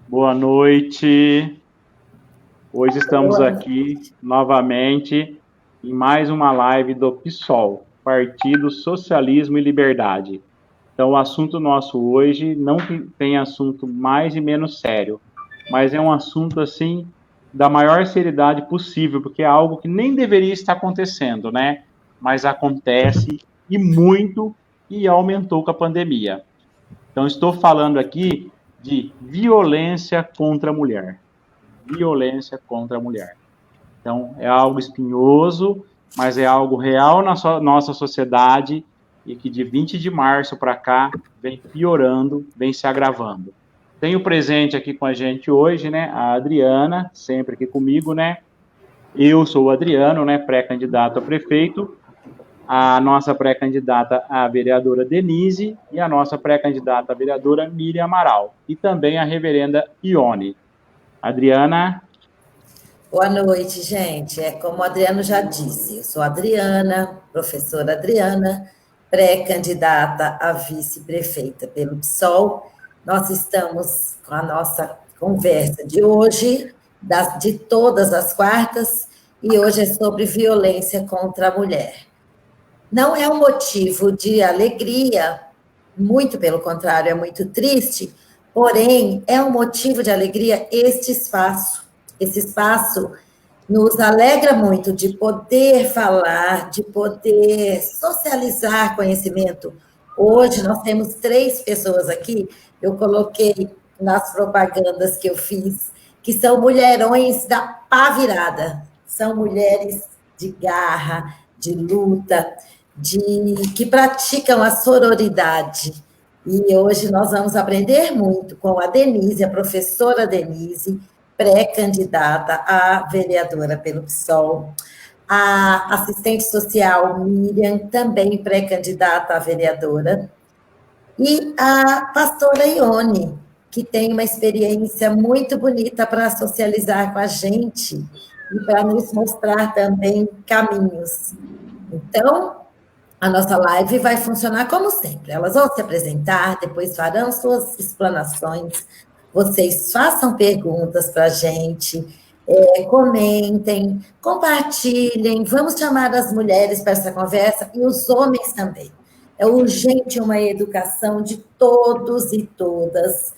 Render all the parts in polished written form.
Boa noite. Hoje estamos Boa aqui novamente em mais uma live do PSOL, Partido Socialismo e Liberdade. Então, o assunto nosso hoje não tem assunto mais e menos sério, mas é um assunto assim da maior seriedade possível, porque é algo que nem deveria estar acontecendo, né? Mas acontece e muito e aumentou com a pandemia. Então, estou falando aqui de violência contra a mulher. Violência contra a mulher. Então, é algo espinhoso, mas é algo real na nossa sociedade e que de 20 de março para cá vem piorando, vem se agravando. Tenho presente aqui com a gente hoje, né, a Adriana, sempre aqui comigo, né? Eu sou o Adriano, né, pré-candidato a prefeito, a nossa pré-candidata a vereadora Denise e a nossa pré-candidata a vereadora Miriam Amaral, e também a reverenda Ione. Adriana. Boa noite, gente. É como o Adriano já disse, eu sou a Adriana, professora Adriana, pré-candidata a vice-prefeita pelo PSOL. Nós estamos com a nossa conversa de hoje, de todas as quartas, e hoje é sobre violência contra a mulher. Não é um motivo de alegria, muito pelo contrário, é muito triste, porém, é um motivo de alegria este espaço. Esse espaço nos alegra muito de poder falar, de poder socializar conhecimento. Hoje nós temos 3 pessoas aqui, eu coloquei nas propagandas que eu fiz, que são mulherões da pá virada, são mulheres de garra, de luta, que praticam a sororidade. E hoje nós vamos aprender muito com a Denise, a professora Denise, pré-candidata a vereadora pelo PSOL, a assistente social Miriam, também pré-candidata a vereadora, e a pastora Ione, que tem uma experiência muito bonita para socializar com a gente e para nos mostrar também caminhos. Então, a nossa live vai funcionar como sempre. Elas vão se apresentar, depois farão suas explanações. Vocês façam perguntas para a gente, comentem, compartilhem. Vamos chamar as mulheres para essa conversa e os homens também. É urgente uma educação de todos e todas.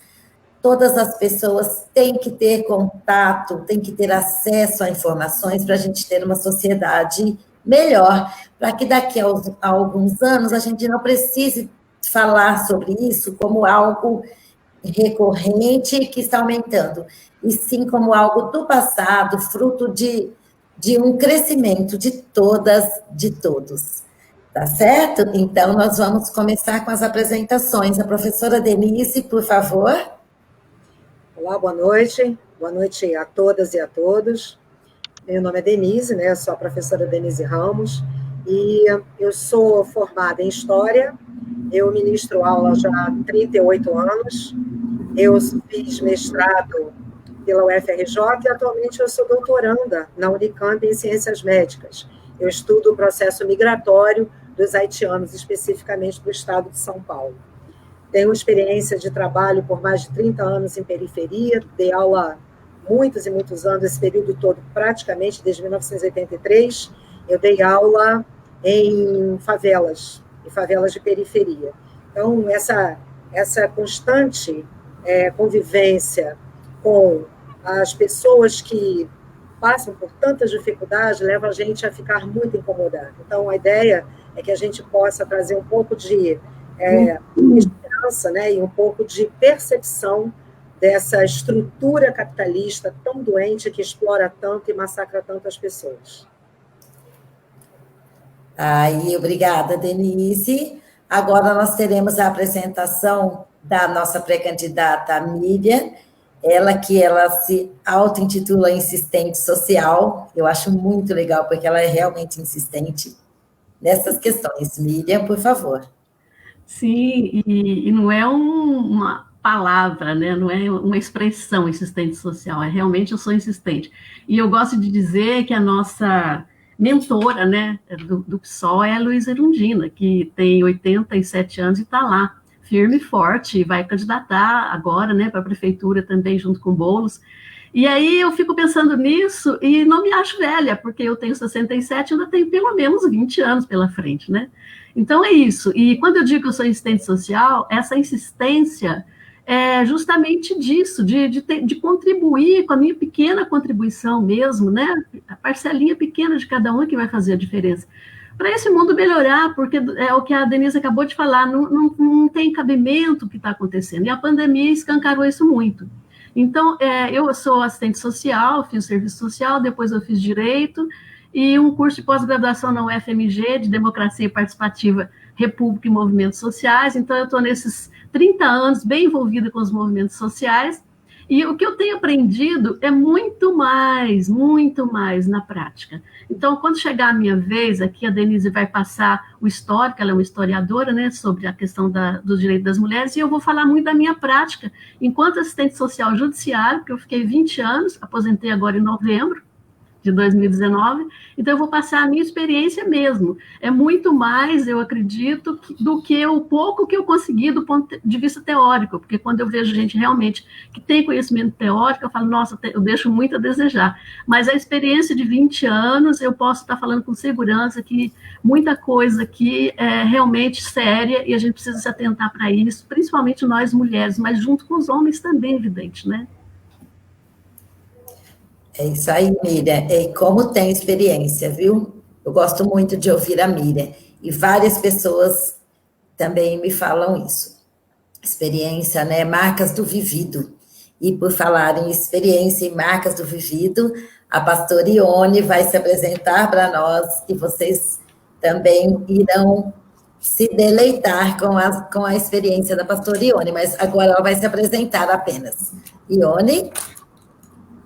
Todas as pessoas têm que ter contato, têm que ter acesso a informações para a gente ter uma sociedade melhor, para que daqui a alguns anos a gente não precise falar sobre isso como algo recorrente que está aumentando, e sim como algo do passado, fruto de um crescimento de todas, de todos. Tá certo? Então, nós vamos começar com as apresentações. A professora Denise, por favor. Olá, boa noite. Boa noite a todas e a todos. Meu nome é Denise, né? Eu sou a professora Denise Ramos e eu sou formada em História. Eu ministro aula já há 38 anos. Eu fiz mestrado pela UFRJ e atualmente eu sou doutoranda na Unicamp em Ciências Médicas. Eu estudo o processo migratório dos haitianos, especificamente do estado de São Paulo. Tenho experiência de trabalho por mais de 30 anos em periferia, dei aula muitos e muitos anos, esse período todo, praticamente desde 1983, eu dei aula em favelas de periferia. Então, essa constante convivência com as pessoas que passam por tantas dificuldades leva a gente a ficar muito incomodado. Então, a ideia é que a gente possa trazer um pouco de esperança, né, e um pouco de percepção dessa estrutura capitalista tão doente que explora tanto e massacra tantas pessoas. Aí, obrigada, Denise. Agora nós teremos a apresentação da nossa pré-candidata Miriam, ela se auto-intitula insistente social. Eu acho muito legal, porque ela é realmente insistente nessas questões. Miriam, por favor. Sim, e não é uma palavra, né? Não é uma expressão insistente social, é realmente eu sou insistente. E eu gosto de dizer que a nossa mentora, né, do PSOL é a Luísa Erundina, que tem 87 anos e está lá, firme e forte, e vai candidatar agora, né, para a prefeitura também, junto com o Boulos. E aí eu fico pensando nisso e não me acho velha, porque eu tenho 67 e ainda tenho pelo menos 20 anos pela frente, né? Então é isso. E quando eu digo que eu sou assistente social, essa insistência é justamente disso, de contribuir com a minha pequena contribuição mesmo, né? A parcelinha pequena de cada um que vai fazer a diferença. Para esse mundo melhorar, porque é o que a Denise acabou de falar, não tem cabimento o que está acontecendo. E a pandemia escancarou isso muito. Então, eu sou assistente social, fiz serviço social, depois eu fiz direito, e um curso de pós-graduação na UFMG, de Democracia Participativa, República e Movimentos Sociais. Então, eu estou nesses 30 anos bem envolvida com os movimentos sociais, e o que eu tenho aprendido é muito mais na prática. Então, quando chegar a minha vez, aqui a Denise vai passar o histórico, ela é uma historiadora, né, sobre a questão dos direitos das mulheres, e eu vou falar muito da minha prática, enquanto assistente social judiciário, porque eu fiquei 20 anos, aposentei agora em novembro de 2019, então eu vou passar a minha experiência mesmo. É muito mais, eu acredito, do que o pouco que eu consegui do ponto de vista teórico, porque quando eu vejo gente realmente que tem conhecimento teórico, eu falo, nossa, eu deixo muito a desejar. Mas a experiência de 20 anos, eu posso estar falando com segurança que muita coisa aqui é realmente séria e a gente precisa se atentar para isso, principalmente nós mulheres, mas junto com os homens também, evidente, né? É isso aí, Miriam. E como tem experiência, viu? Eu gosto muito de ouvir a Miriam. E várias pessoas também me falam isso. Experiência, né? Marcas do vivido. E por falar em experiência e marcas do vivido, a pastora Ione vai se apresentar para nós e vocês também irão se deleitar com a experiência da pastora Ione, mas agora ela vai se apresentar apenas. Ione?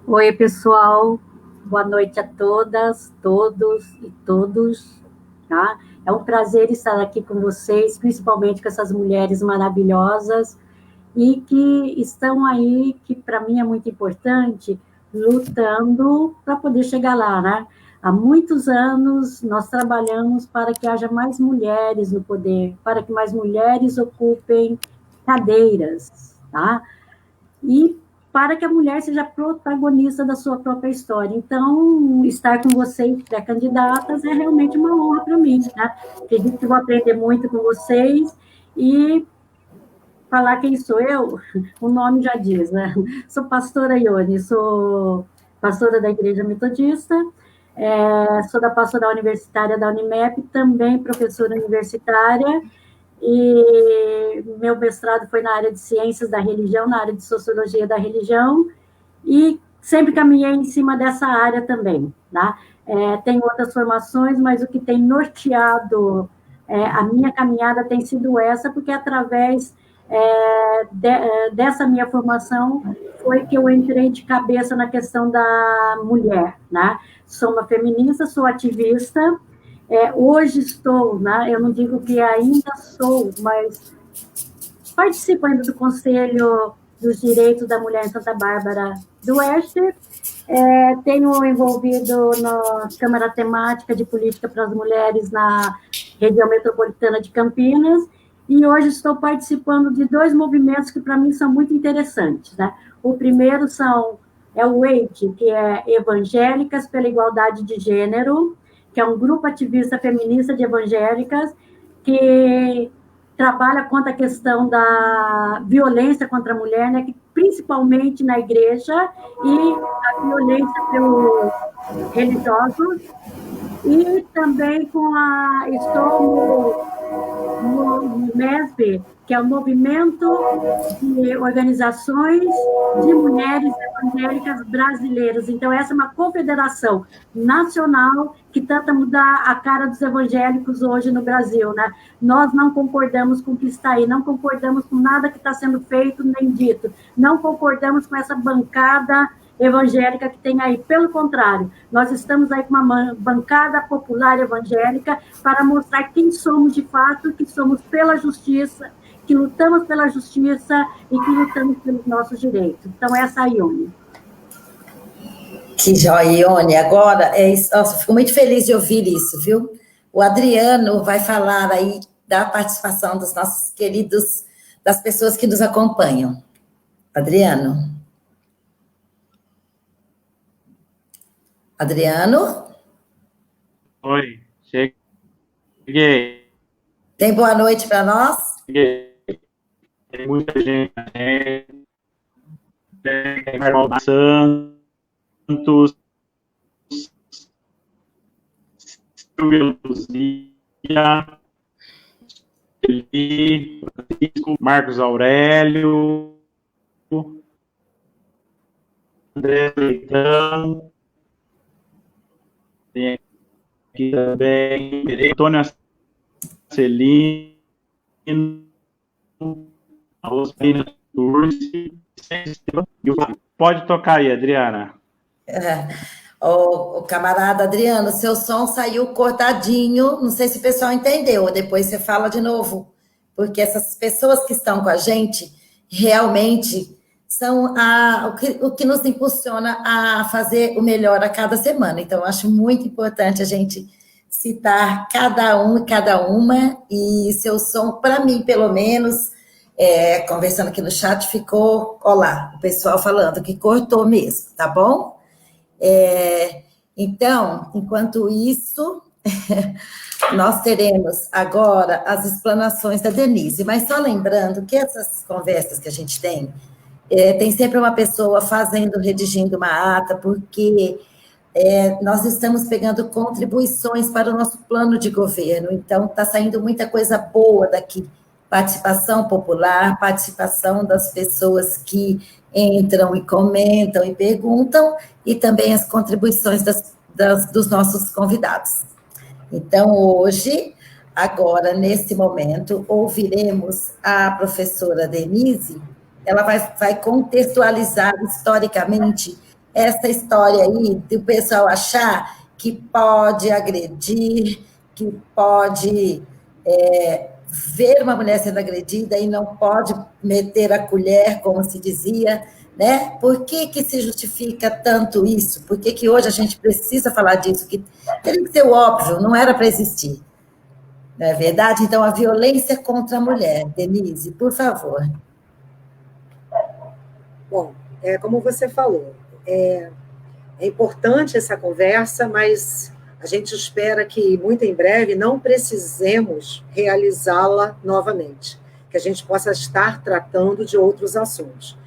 Oi, pessoal, boa noite a todas, todos e todos, tá? É um prazer estar aqui com vocês, principalmente com essas mulheres maravilhosas e que estão aí, que para mim é muito importante, lutando para poder chegar lá, né? Há muitos anos nós trabalhamos para que haja mais mulheres no poder, para que mais mulheres ocupem cadeiras, tá? E para que a mulher seja protagonista da sua própria história. Então, estar com vocês, pré-candidatas, é realmente uma honra para mim, né? Acredito que vou aprender muito com vocês e falar quem sou eu, o nome já diz, né? Sou pastora Ione, sou pastora da Igreja Metodista, sou da pastoral universitária da Unimep, também professora universitária, e meu mestrado foi na área de ciências da religião, na área de sociologia da religião, e sempre caminhei em cima dessa área também, tá? Tenho outras formações, mas o que tem norteado a minha caminhada tem sido essa, porque através dessa minha formação foi que eu entrei de cabeça na questão da mulher, né? Sou uma feminista, sou ativista. Hoje estou, né, eu não digo que ainda sou, mas participo ainda do Conselho dos Direitos da Mulher em Santa Bárbara do Oeste, tenho envolvido na Câmara Temática de Política para as Mulheres na região metropolitana de Campinas, e hoje estou participando de 2 movimentos que para mim são muito interessantes, né? O primeiro é o EIT, que é Evangélicas pela Igualdade de Gênero, que é um grupo ativista feminista de evangélicas que trabalha contra a questão da violência contra a mulher, né, que principalmente na igreja, e a violência pelos religiosos, e também estou no MESB, que é o Movimento de Organizações de Mulheres Evangélicas Brasileiras. Então, essa é uma confederação nacional que tenta mudar a cara dos evangélicos hoje no Brasil, né? Nós não concordamos com o que está aí, não concordamos com nada que está sendo feito nem dito, não concordamos com essa bancada evangélica que tem aí. Pelo contrário, nós estamos aí com uma bancada popular evangélica para mostrar quem somos de fato, que somos pela justiça, que lutamos pela justiça e que lutamos pelos nossos direitos. Então, essa é a Ione. Que joia, Ione. Agora, nossa, fico muito feliz de ouvir isso, viu? O Adriano vai falar aí da participação dos nossos queridos das pessoas que nos acompanham. Adriano? Adriano? Oi, cheguei. Tem boa noite para nós? Cheguei. Tem muita gente. Tem Arnaldo Santos, Silvia Luzia, Francisco, Marcos Aurélio, André Leitão, tem aqui também Antônio Celino, a Rosina Turci, pode tocar aí, Adriana. O camarada Adriano, seu som saiu cortadinho, não sei se o pessoal entendeu, depois você fala de novo, porque essas pessoas que estão com a gente realmente são o que nos impulsiona a fazer o melhor a cada semana. Então, eu acho muito importante a gente citar cada um e cada uma, e seu som, para mim, pelo menos, conversando aqui no chat, ficou, olá, o pessoal falando que cortou mesmo, tá bom? Então, enquanto isso, nós teremos agora as explanações da Denise, mas só lembrando que essas conversas que a gente tem sempre uma pessoa redigindo uma ata, porque nós estamos pegando contribuições para o nosso plano de governo, então está saindo muita coisa boa daqui, participação popular, participação das pessoas que entram e comentam e perguntam, e também as contribuições dos nossos convidados. Então, hoje, agora, nesse momento, ouviremos a professora Denise, ela vai contextualizar historicamente essa história aí, do pessoal achar que pode agredir, que pode ver uma mulher sendo agredida e não pode meter a colher, como se dizia, né? Por que se justifica tanto isso? Por que hoje a gente precisa falar disso? Que teria que ser o óbvio, não era para existir. Não é verdade? Então, a violência contra a mulher. Denise, por favor. Bom, como você falou, é importante essa conversa, mas a gente espera que, muito em breve, não precisemos realizá-la novamente, que a gente possa estar tratando de outros assuntos.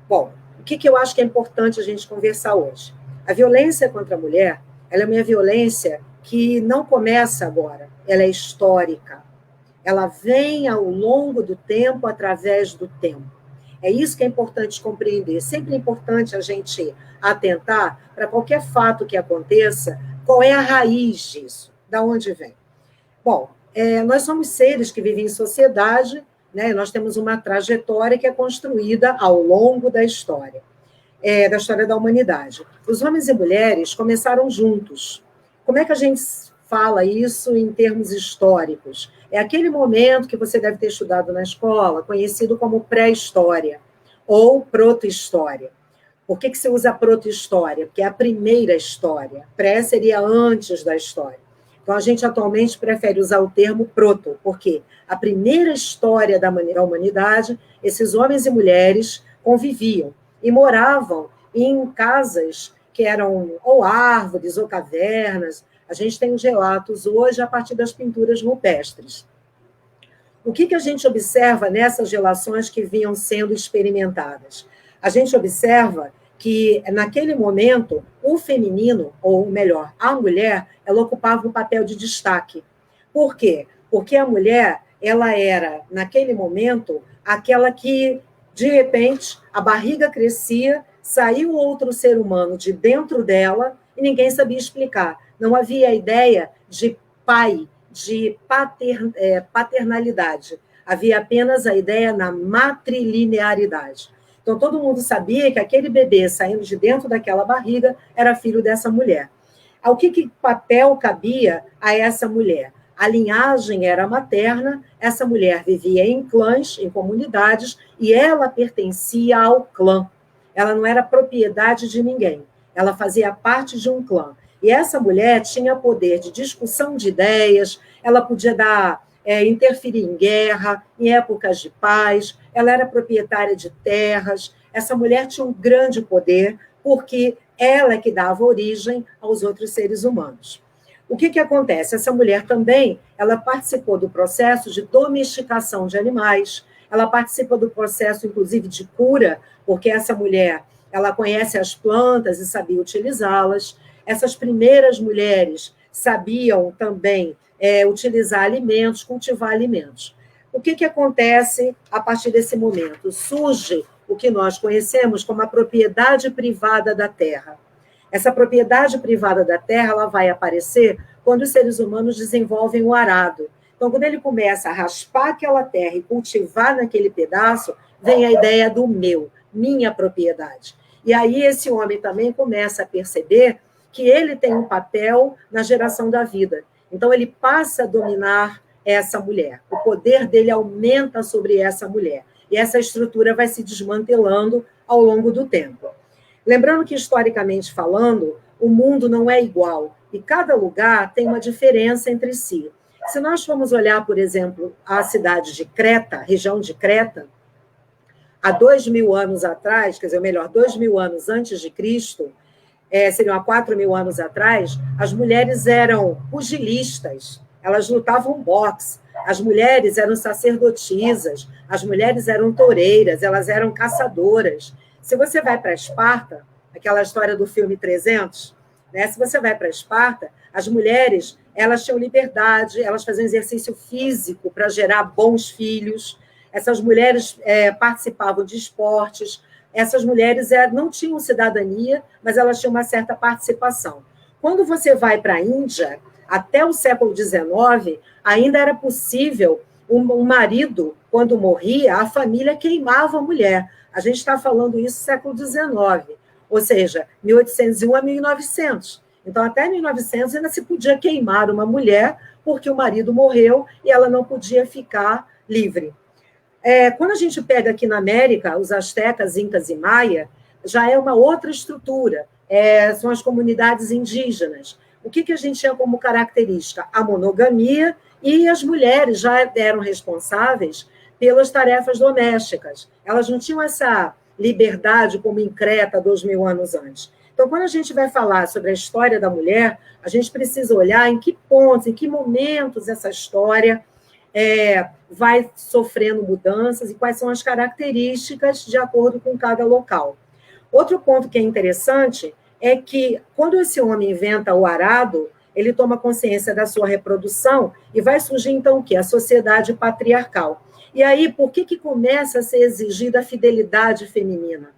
Bom, o que eu acho que é importante a gente conversar hoje? A violência contra a mulher, ela é uma violência que não começa agora, ela é histórica. Ela vem ao longo do tempo, através do tempo. É isso que é importante compreender. Sempre é importante a gente atentar para qualquer fato que aconteça, qual é a raiz disso, da onde vem. Bom, nós somos seres que vivem em sociedade, né? Nós temos uma trajetória que é construída ao longo da história da humanidade. Os homens e mulheres começaram juntos. Como é que a gente fala isso em termos históricos? É aquele momento que você deve ter estudado na escola, conhecido como pré-história ou proto-história. Por que se usa proto-história? Porque é a primeira história. Pré seria antes da história. Então, a gente atualmente prefere usar o termo proto, porque a primeira história da humanidade, esses homens e mulheres conviviam e moravam em casas que eram ou árvores ou cavernas. A gente tem os relatos hoje a partir das pinturas rupestres. O que a gente observa nessas relações que vinham sendo experimentadas? A gente observa que, naquele momento, o feminino, ou melhor, a mulher, ela ocupava um papel de destaque. Por quê? Porque a mulher, ela era, naquele momento, aquela que, de repente, a barriga crescia, saiu outro ser humano de dentro dela e ninguém sabia explicar. Não havia a ideia de pai, de paternalidade. Havia apenas a ideia na matrilinearidade. Então, todo mundo sabia que aquele bebê saindo de dentro daquela barriga era filho dessa mulher. Ao que papel cabia a essa mulher? A linhagem era materna, essa mulher vivia em clãs, em comunidades, e ela pertencia ao clã. Ela não era propriedade de ninguém, ela fazia parte de um clã. E essa mulher tinha poder de discussão de ideias, ela podia dar interferir em guerra, em épocas de paz, ela era proprietária de terras. Essa mulher tinha um grande poder, porque ela é que dava origem aos outros seres humanos. O que acontece? Essa mulher também, ela participou do processo de domesticação de animais, ela participa do processo, inclusive, de cura, porque essa mulher, ela conhece as plantas e sabia utilizá-las. Essas primeiras mulheres sabiam também utilizar alimentos, cultivar alimentos. O que acontece a partir desse momento? Surge o que nós conhecemos como a propriedade privada da terra. Essa propriedade privada da terra, ela vai aparecer quando os seres humanos desenvolvem o arado. Então, quando ele começa a raspar aquela terra e cultivar naquele pedaço, vem a ideia do meu, minha propriedade. E aí esse homem também começa a perceber que ele tem um papel na geração da vida. Então, ele passa a dominar essa mulher. O poder dele aumenta sobre essa mulher. E essa estrutura vai se desmantelando ao longo do tempo. Lembrando que, historicamente falando, o mundo não é igual. E cada lugar tem uma diferença entre si. Se nós formos olhar, por exemplo, a cidade de Creta, região de Creta, há 2.000 anos atrás, quer dizer, melhor, 2.000 anos antes de Cristo, seriam há 4.000 anos atrás, as mulheres eram pugilistas, elas lutavam boxe, as mulheres eram sacerdotisas, as mulheres eram toureiras, elas eram caçadoras. Se você vai para Esparta, aquela história do filme 300, né? Se você vai para Esparta, as mulheres, elas tinham liberdade, elas faziam exercício físico para gerar bons filhos, essas mulheres participavam de esportes, essas mulheres não tinham cidadania, mas elas tinham uma certa participação. Quando você vai para a Índia, até o século XIX, ainda era possível um marido, quando morria, a família queimava a mulher. A gente está falando isso no século XIX, ou seja, 1801 a 1900. Então, até 1900 ainda se podia queimar uma mulher porque o marido morreu e ela não podia ficar livre. Quando a gente pega aqui na América, os astecas, incas e maia, já é uma outra estrutura, são as comunidades indígenas. O que a gente tinha como característica? A monogamia, e as mulheres já eram responsáveis pelas tarefas domésticas. Elas não tinham essa liberdade como em Creta 2.000 anos antes. Então, quando a gente vai falar sobre a história da mulher, a gente precisa olhar em que pontos, em que momentos essa história vai sofrendo mudanças e quais são as características de acordo com cada local. Outro ponto que é interessante é que, quando esse homem inventa o arado, ele toma consciência da sua reprodução e vai surgir, então, o quê? A sociedade patriarcal. E aí, por que começa a ser exigida a fidelidade feminina?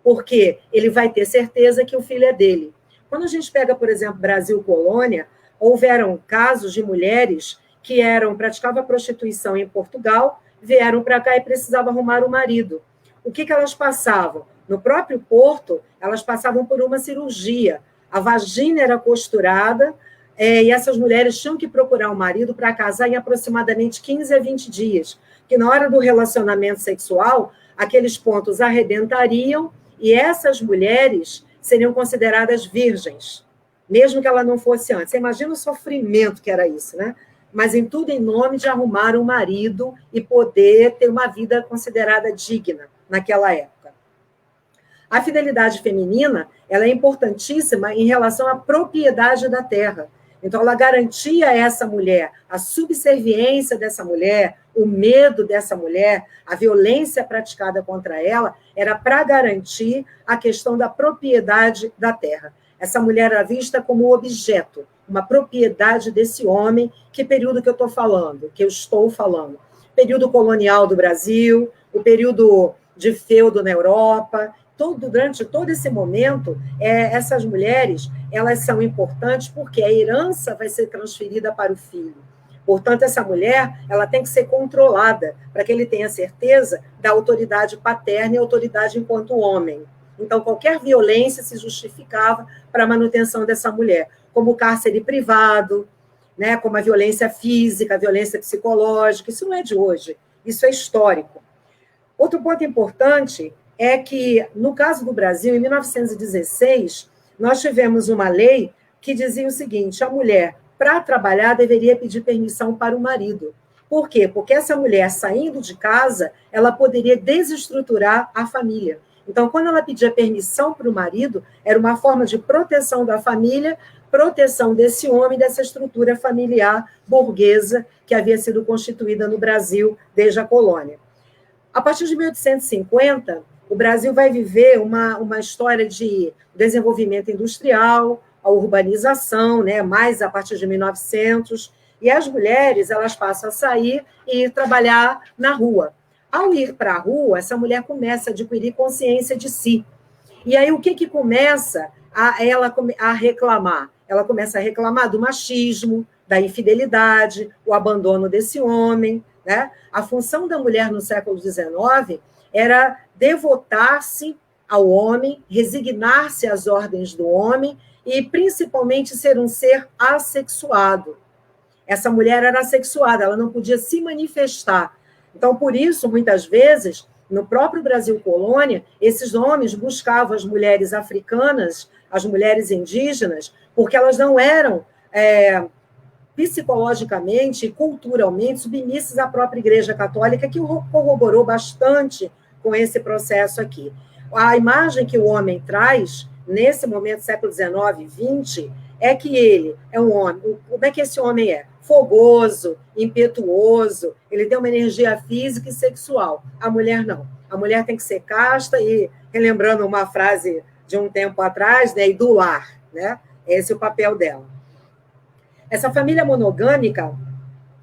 Porque ele vai ter certeza que o filho é dele. Quando a gente pega, por exemplo, Brasil colônia, houveram casos de mulheres que praticavam prostituição em Portugal, vieram para cá e precisavam arrumar um marido. O que elas passavam? No próprio Porto, elas passavam por uma cirurgia. A vagina era costurada, e essas mulheres tinham que procurar um marido para casar em aproximadamente 15 a 20 dias, que na hora do relacionamento sexual, aqueles pontos arrebentariam e essas mulheres seriam consideradas virgens, mesmo que ela não fosse antes. Você imagina o sofrimento que era isso, né? Mas em tudo em nome de arrumar um marido e poder ter uma vida considerada digna naquela época. A fidelidade feminina, ela é importantíssima em relação à propriedade da terra. Então, ela garantia a essa mulher a subserviência dessa mulher, o medo dessa mulher, a violência praticada contra ela, era para garantir a questão da propriedade da terra. Essa mulher era vista como objeto, uma propriedade desse homem. Que período que eu estou falando? Que eu estou falando? Período colonial do Brasil, o período de feudo na Europa. Durante todo esse momento, essas mulheres, elas são importantes porque a herança vai ser transferida para o filho. Portanto, essa mulher, ela tem que ser controlada para que ele tenha certeza da autoridade paterna e autoridade enquanto homem. Então, qualquer violência se justificava para a manutenção dessa mulher, como o cárcere privado, né, como a violência física, a violência psicológica. Isso não é de hoje, isso é histórico. Outro ponto importante é que, no caso do Brasil, em 1916, nós tivemos uma lei que dizia o seguinte: a mulher, para trabalhar, deveria pedir permissão para o marido. Por quê? Porque essa mulher, saindo de casa, ela poderia desestruturar a família. Então, quando ela pedia permissão para o marido, era uma forma de proteção da família, proteção desse homem, dessa estrutura familiar burguesa que havia sido constituída no Brasil desde a colônia. A partir de 1850, o Brasil vai viver uma história de desenvolvimento industrial, a urbanização, né, mais a partir de 1900, e as mulheres elas passam a sair e ir trabalhar na rua. Ao ir para a rua, essa mulher começa a adquirir consciência de si. E aí o que começa ela a reclamar? Ela começa a reclamar do machismo, da infidelidade, o abandono desse homem, né? A função da mulher no século XIX era devotar-se ao homem, resignar-se às ordens do homem e, principalmente, ser um ser assexuado. Essa mulher era assexuada, ela não podia se manifestar. Então, por isso, muitas vezes, no próprio Brasil colônia, esses homens buscavam as mulheres africanas, as mulheres indígenas, porque elas não eram psicologicamente e culturalmente submissas à própria Igreja Católica, que corroborou bastante com esse processo aqui. A imagem que o homem traz, nesse momento, século XIX, XX, é que ele é um homem. Como é que esse homem é? Fogoso, impetuoso, ele tem uma energia física e sexual. A mulher não. A mulher tem que ser casta e, relembrando uma frase de um tempo atrás, né, e do lar, né? Esse é o papel dela. Essa família monogâmica,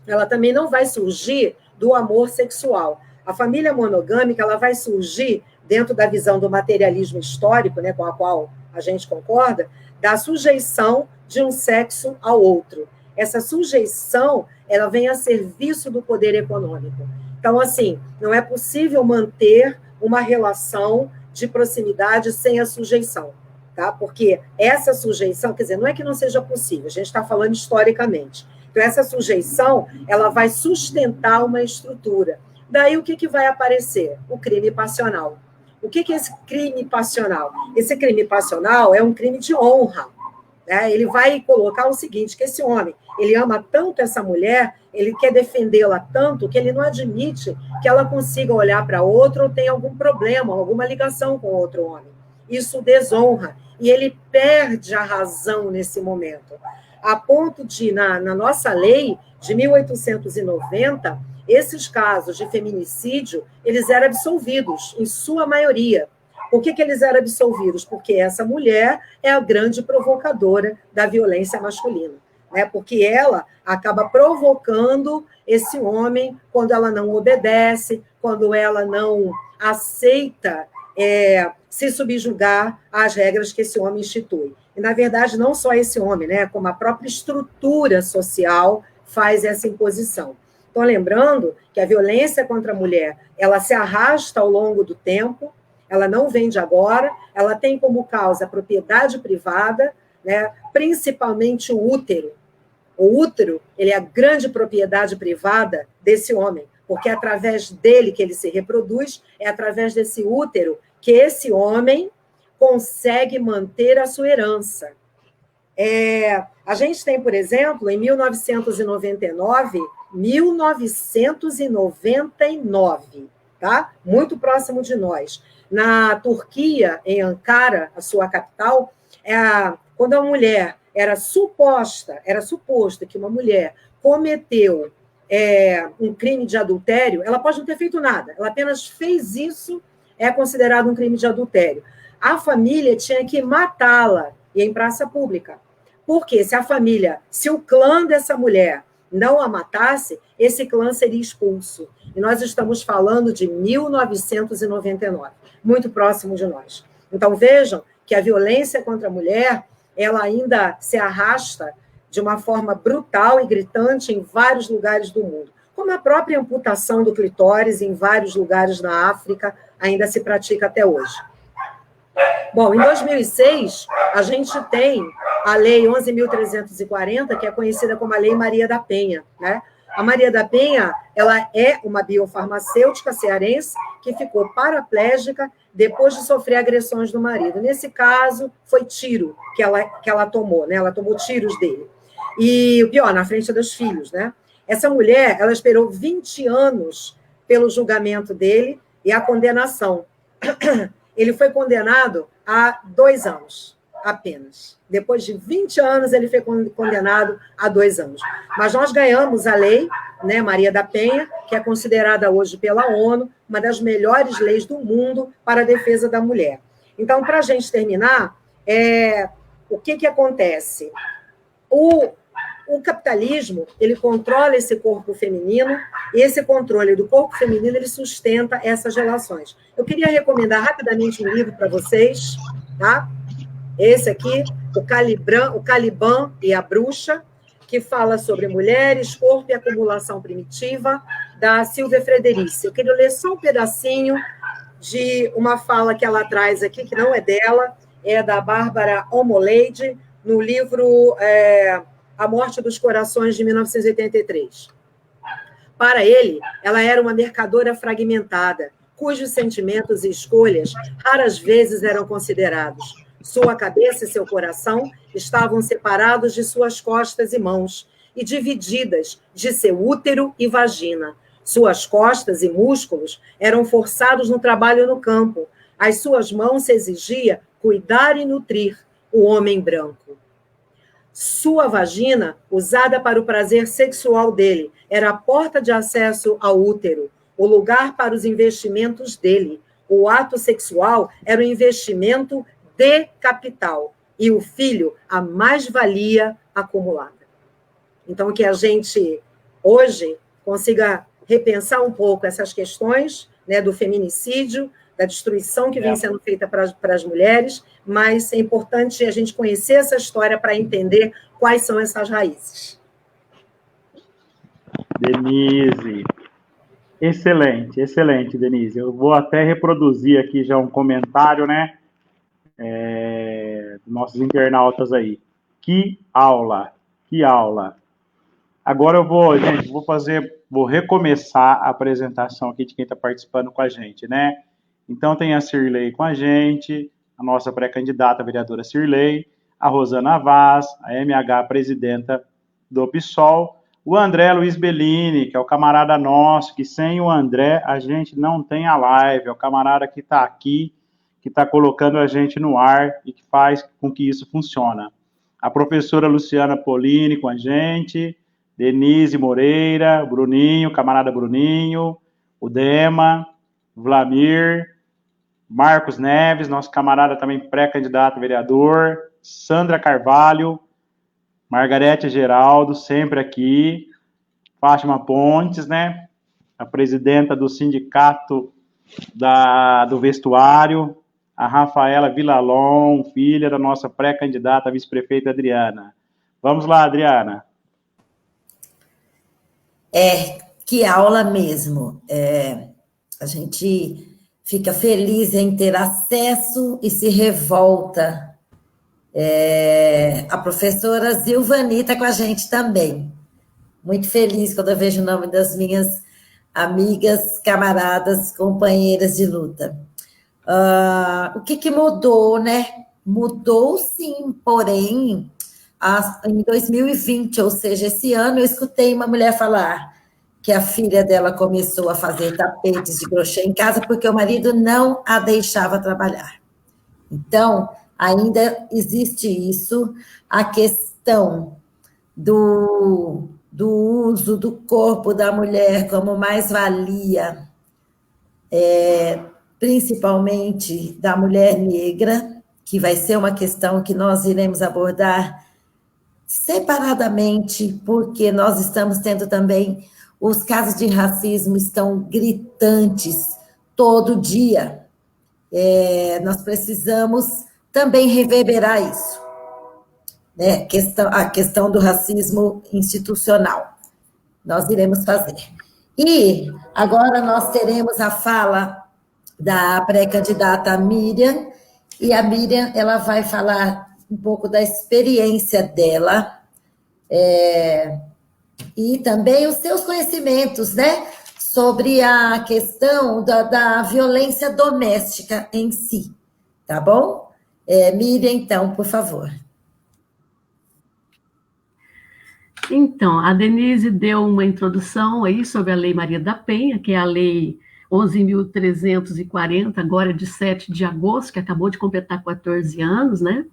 ela também não vai surgir do amor sexual. A família monogâmica, ela vai surgir dentro da visão do materialismo histórico, né, com a qual a gente concorda, da sujeição de um sexo ao outro. Essa sujeição, ela vem a serviço do poder econômico. Então, assim, não é possível manter uma relação de proximidade sem a sujeição, tá? Porque essa sujeição, quer dizer, não é que não seja possível, a gente está falando historicamente. Então, essa sujeição, ela vai sustentar uma estrutura. Daí, o que vai aparecer? O crime passional. O que é esse crime passional? Esse crime passional é um crime de honra. Né? Ele vai colocar o seguinte, que esse homem, ele ama tanto essa mulher, ele quer defendê-la tanto, que ele não admite que ela consiga olhar para outro ou tenha algum problema, alguma ligação com outro homem. Isso desonra. E ele perde a razão nesse momento. A ponto de, na nossa lei de 1890, esses casos de feminicídio, eles eram absolvidos, em sua maioria. Por que eles eram absolvidos? Porque essa mulher é a grande provocadora da violência masculina, né? Porque ela acaba provocando esse homem quando ela não obedece, quando ela não aceita se subjugar às regras que esse homem institui. E, na verdade, não só esse homem, né? Como a própria estrutura social faz essa imposição. Então, lembrando que a violência contra a mulher, ela se arrasta ao longo do tempo, ela não vem de agora, ela tem como causa a propriedade privada, né, principalmente o útero. O útero, ele é a grande propriedade privada desse homem, porque é através dele que ele se reproduz, é através desse útero que esse homem consegue manter a sua herança. A gente tem, por exemplo, em 1999, tá? Muito próximo de nós. Na Turquia, em Ankara, a sua capital, quando a mulher era suposto que uma mulher cometeu um crime de adultério, ela pode não ter feito nada, ela apenas fez isso, é considerado um crime de adultério. A família tinha que matá-la, e em praça pública. Porque se o clã dessa mulher não a matasse, esse clã seria expulso. E nós estamos falando de 1999, muito próximo de nós. Então, vejam que a violência contra a mulher, ela ainda se arrasta de uma forma brutal e gritante em vários lugares do mundo. Como a própria amputação do clitóris em vários lugares na África ainda se pratica até hoje. Bom, em 2006, a gente tem a Lei 11.340, que é conhecida como a Lei Maria da Penha, né? A Maria da Penha, ela é uma biofarmacêutica cearense que ficou paraplégica depois de sofrer agressões do marido. Nesse caso, foi tiro que ela tomou, né? Ela tomou tiros dele. E o pior, na frente dos filhos, né? Essa mulher, ela esperou 20 anos pelo julgamento dele e a condenação. Ele foi condenado a 2 anos, apenas. Depois de 20 anos, ele foi condenado a 2 anos. Mas nós ganhamos a lei, né, Maria da Penha, que é considerada hoje pela ONU uma das melhores leis do mundo para a defesa da mulher. Então, para a gente terminar, o que acontece? O capitalismo, ele controla esse corpo feminino, e esse controle do corpo feminino, ele sustenta essas relações. Eu queria recomendar rapidamente um livro para vocês, tá? Esse aqui, o Caliban e a Bruxa, que fala sobre mulheres, corpo e acumulação primitiva, da Silvia Frederici. Eu queria ler só um pedacinho de uma fala que ela traz aqui, que não é dela, é da Bárbara Omoleide, no livro A Morte dos Corações, de 1983. Para ele, ela era uma mercadora fragmentada, cujos sentimentos e escolhas raras vezes eram considerados. Sua cabeça e seu coração estavam separados de suas costas e mãos, e divididas de seu útero e vagina. Suas costas e músculos eram forçados no trabalho no campo. Às suas mãos se exigia cuidar e nutrir o homem branco. Sua vagina, usada para o prazer sexual dele, era a porta de acesso ao útero, o lugar para os investimentos dele. O ato sexual era o investimento de capital, e o filho, a mais-valia acumulada. Então, que a gente, hoje, consiga repensar um pouco essas questões, né, do feminicídio, da destruição que vem sendo feita para as mulheres, mas é importante a gente conhecer essa história para entender quais são essas raízes. Denise, excelente, Denise. Eu vou até reproduzir aqui já um comentário, né, dos nossos internautas aí. Que aula! Agora eu vou, gente, vou recomeçar a apresentação aqui de quem está participando com a gente, né? Então tem a Cirlei com a gente, a nossa pré-candidata a vereadora Cirlei, a Rosana Vaz, a MH presidenta do PSOL, o André Luiz Bellini, que é o camarada nosso, que sem o André a gente não tem a live, é o camarada que está aqui, que está colocando a gente no ar e que faz com que isso funcione. A professora Luciana Polini com a gente, Denise Moreira, Bruninho, camarada Bruninho, o Dema, Vlamir, Marcos Neves, nosso camarada também pré-candidato a vereador, Sandra Carvalho, Margarete Geraldo, sempre aqui, Fátima Pontes, né, a presidenta do sindicato do vestuário, a Rafaela Villalon, filha da nossa pré-candidata a vice-prefeita Adriana. Vamos lá, Adriana. Que aula mesmo. A gente fica feliz em ter acesso e se revolta. A professora Zilvani está com a gente também. Muito feliz quando eu vejo o nome das minhas amigas, camaradas, companheiras de luta. O que mudou, né? Mudou sim, porém, em 2020, ou seja, esse ano, eu escutei uma mulher falar que a filha dela começou a fazer tapetes de crochê em casa porque o marido não a deixava trabalhar. Então, ainda existe isso, a questão do uso do corpo da mulher como mais-valia, principalmente da mulher negra, que vai ser uma questão que nós iremos abordar separadamente, porque nós estamos tendo também, os casos de racismo estão gritantes todo dia. Nós precisamos também reverberar isso, né? A questão do racismo institucional. Nós iremos fazer. E agora nós teremos a fala da pré-candidata Miriam, e a Miriam ela vai falar um pouco da experiência dela, e também os seus conhecimentos, né, sobre a questão da violência doméstica em si, tá bom? Miriam, então, por favor. Então, a Denise deu uma introdução aí sobre a Lei Maria da Penha, que é a Lei 11.340, agora de 7 de agosto, que acabou de completar 14 anos, né?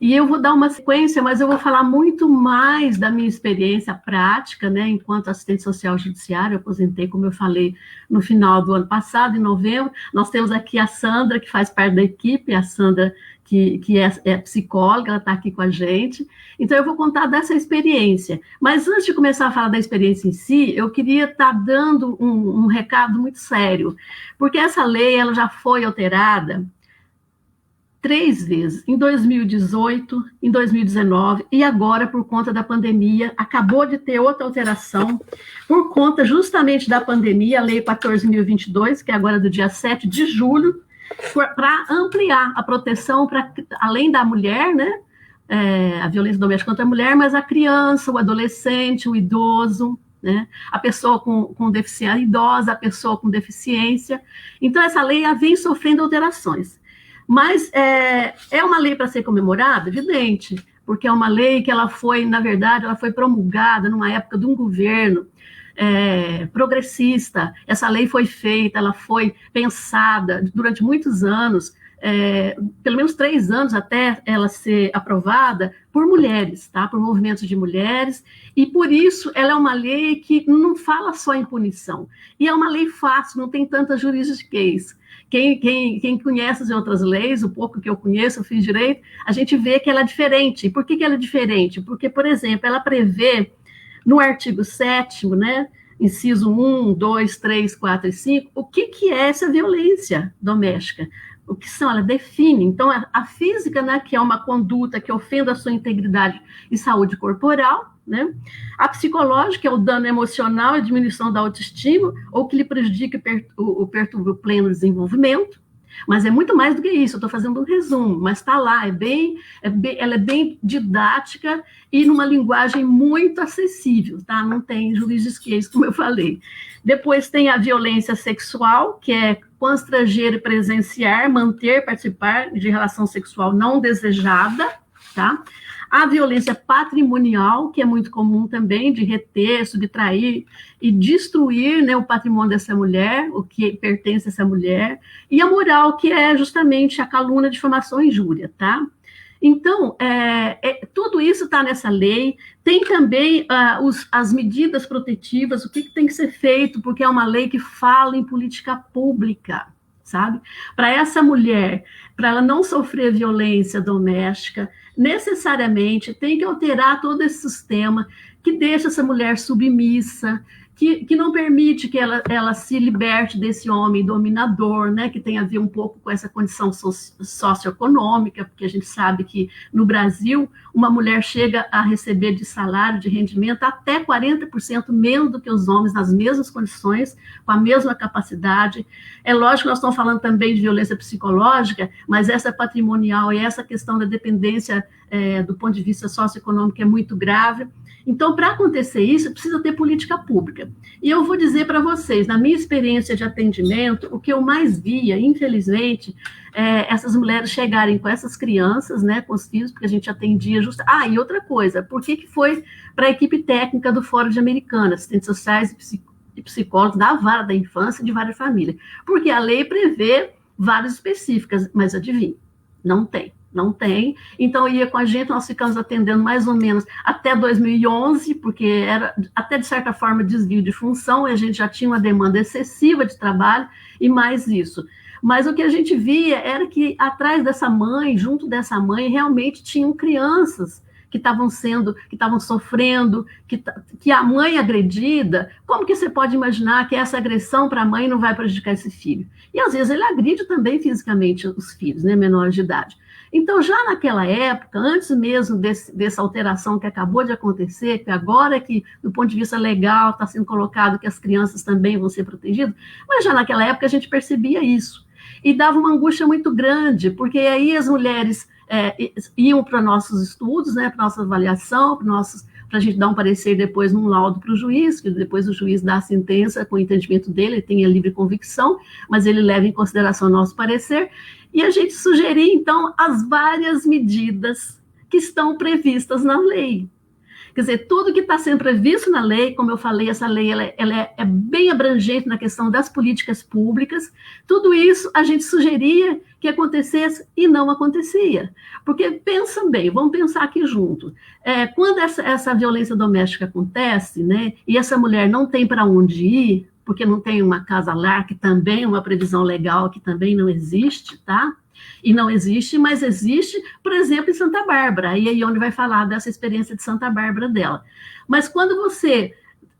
E eu vou dar uma sequência, mas eu vou falar muito mais da minha experiência prática, né, enquanto assistente social judiciário. Eu aposentei, como eu falei, no final do ano passado, em novembro. Nós temos aqui a Sandra, que faz parte da equipe, a Sandra, que é psicóloga, ela está aqui com a gente. Então, eu vou contar dessa experiência. Mas antes de começar a falar da experiência em si, eu queria estar dando um recado muito sério, porque essa lei ela já foi alterada 3 vezes, em 2018, em 2019, e agora, por conta da pandemia, acabou de ter outra alteração, por conta justamente da pandemia, a Lei 14.022, que é agora do dia 7 de julho, para ampliar a proteção, além da mulher, né, a violência doméstica contra a mulher, mas a criança, o adolescente, o idoso, né, a pessoa com deficiência, a idosa, a pessoa com deficiência. Então, essa lei vem sofrendo alterações. Mas é uma lei para ser comemorada? Evidente, porque é uma lei que ela foi, na verdade, ela foi promulgada numa época de um governo progressista. Essa lei foi feita, ela foi pensada durante muitos anos, pelo menos 3 anos até ela ser aprovada, por mulheres, tá? Por movimentos de mulheres, e por isso ela é uma lei que não fala só em punição, e é uma lei fácil, não tem tanta juridiquês. Quem conhece as outras leis, o pouco que eu conheço, eu fiz direito, a gente vê que ela é diferente. E por que ela é diferente? Porque, por exemplo, ela prevê, no artigo 7º, né, inciso 1, 2, 3, 4 e 5, o que é essa violência doméstica? O que são? Ela define. Então, a física, né, que é uma conduta que ofenda a sua integridade e saúde corporal, né? A psicológica é o dano emocional e a diminuição da autoestima, ou que lhe prejudica o perturba o pleno desenvolvimento. Mas é muito mais do que isso, eu estou fazendo um resumo, mas está lá, ela é bem didática e numa linguagem muito acessível, tá? Não tem jurisdiquês, como eu falei. Depois tem a violência sexual, que é constranger, presenciar, manter, participar de relação sexual não desejada, tá? A violência patrimonial, que é muito comum também, de reter, subtrair e destruir, né, o patrimônio dessa mulher, o que pertence a essa mulher. E a moral, que é justamente a calúnia, difamação e injúria, tá? Então, tudo isso está nessa lei. Tem também as medidas protetivas, o que tem que ser feito, porque é uma lei que fala em política pública, sabe? Para essa mulher, para ela não sofrer violência doméstica, necessariamente tem que alterar todo esse sistema que deixa essa mulher submissa, que não permite que ela se liberte desse homem dominador, né, que tem a ver um pouco com essa condição socioeconômica, porque a gente sabe que no Brasil uma mulher chega a receber de salário, de rendimento, até 40% menos do que os homens nas mesmas condições, com a mesma capacidade. É lógico que nós estamos falando também de violência psicológica, mas essa patrimonial e essa questão da dependência do ponto de vista socioeconômico é muito grave. Então, para acontecer isso, precisa ter política pública. E eu vou dizer para vocês, na minha experiência de atendimento, o que eu mais via, infelizmente, essas mulheres chegarem com essas crianças, né, com os filhos, porque a gente atendia justo. E outra coisa, por que foi para a equipe técnica do Fórum de Americana, assistentes sociais e psicólogos da vara da infância e de vara de família? Porque a lei prevê varas específicas, mas adivinha, não tem. Não tem, então ia com a gente, nós ficamos atendendo mais ou menos até 2011, porque era até de certa forma desvio de função, e a gente já tinha uma demanda excessiva de trabalho, e mais isso. Mas o que a gente via era que atrás dessa mãe, junto dessa mãe, realmente tinham crianças que estavam sofrendo, que a mãe agredida, como que você pode imaginar que essa agressão para a mãe não vai prejudicar esse filho? E às vezes ele agride também fisicamente os filhos, né, menores de idade. Então, já naquela época, antes mesmo dessa alteração que acabou de acontecer, que agora que, do ponto de vista legal, está sendo colocado que as crianças também vão ser protegidas, mas já naquela época a gente percebia isso. E dava uma angústia muito grande, porque aí as mulheres iam para nossos estudos, né, para nossa avaliação, para a gente dar um parecer depois num laudo para o juiz, que depois o juiz dá a sentença com o entendimento dele, ele tem a livre convicção, mas ele leva em consideração o nosso parecer, e a gente sugeria, então, as várias medidas que estão previstas na lei. Quer dizer, tudo que está sendo previsto na lei, como eu falei, essa lei ela é bem abrangente na questão das políticas públicas, tudo isso a gente sugeria que acontecesse e não acontecia. Porque, pensa bem, vamos pensar aqui junto, quando essa violência doméstica acontece, né, e essa mulher não tem para onde ir, porque não tem uma casa-lar, que também é uma previsão legal, que também não existe, tá? E não existe, mas existe, por exemplo, em Santa Bárbara. Aí a Ione vai falar dessa experiência de Santa Bárbara dela. Mas quando você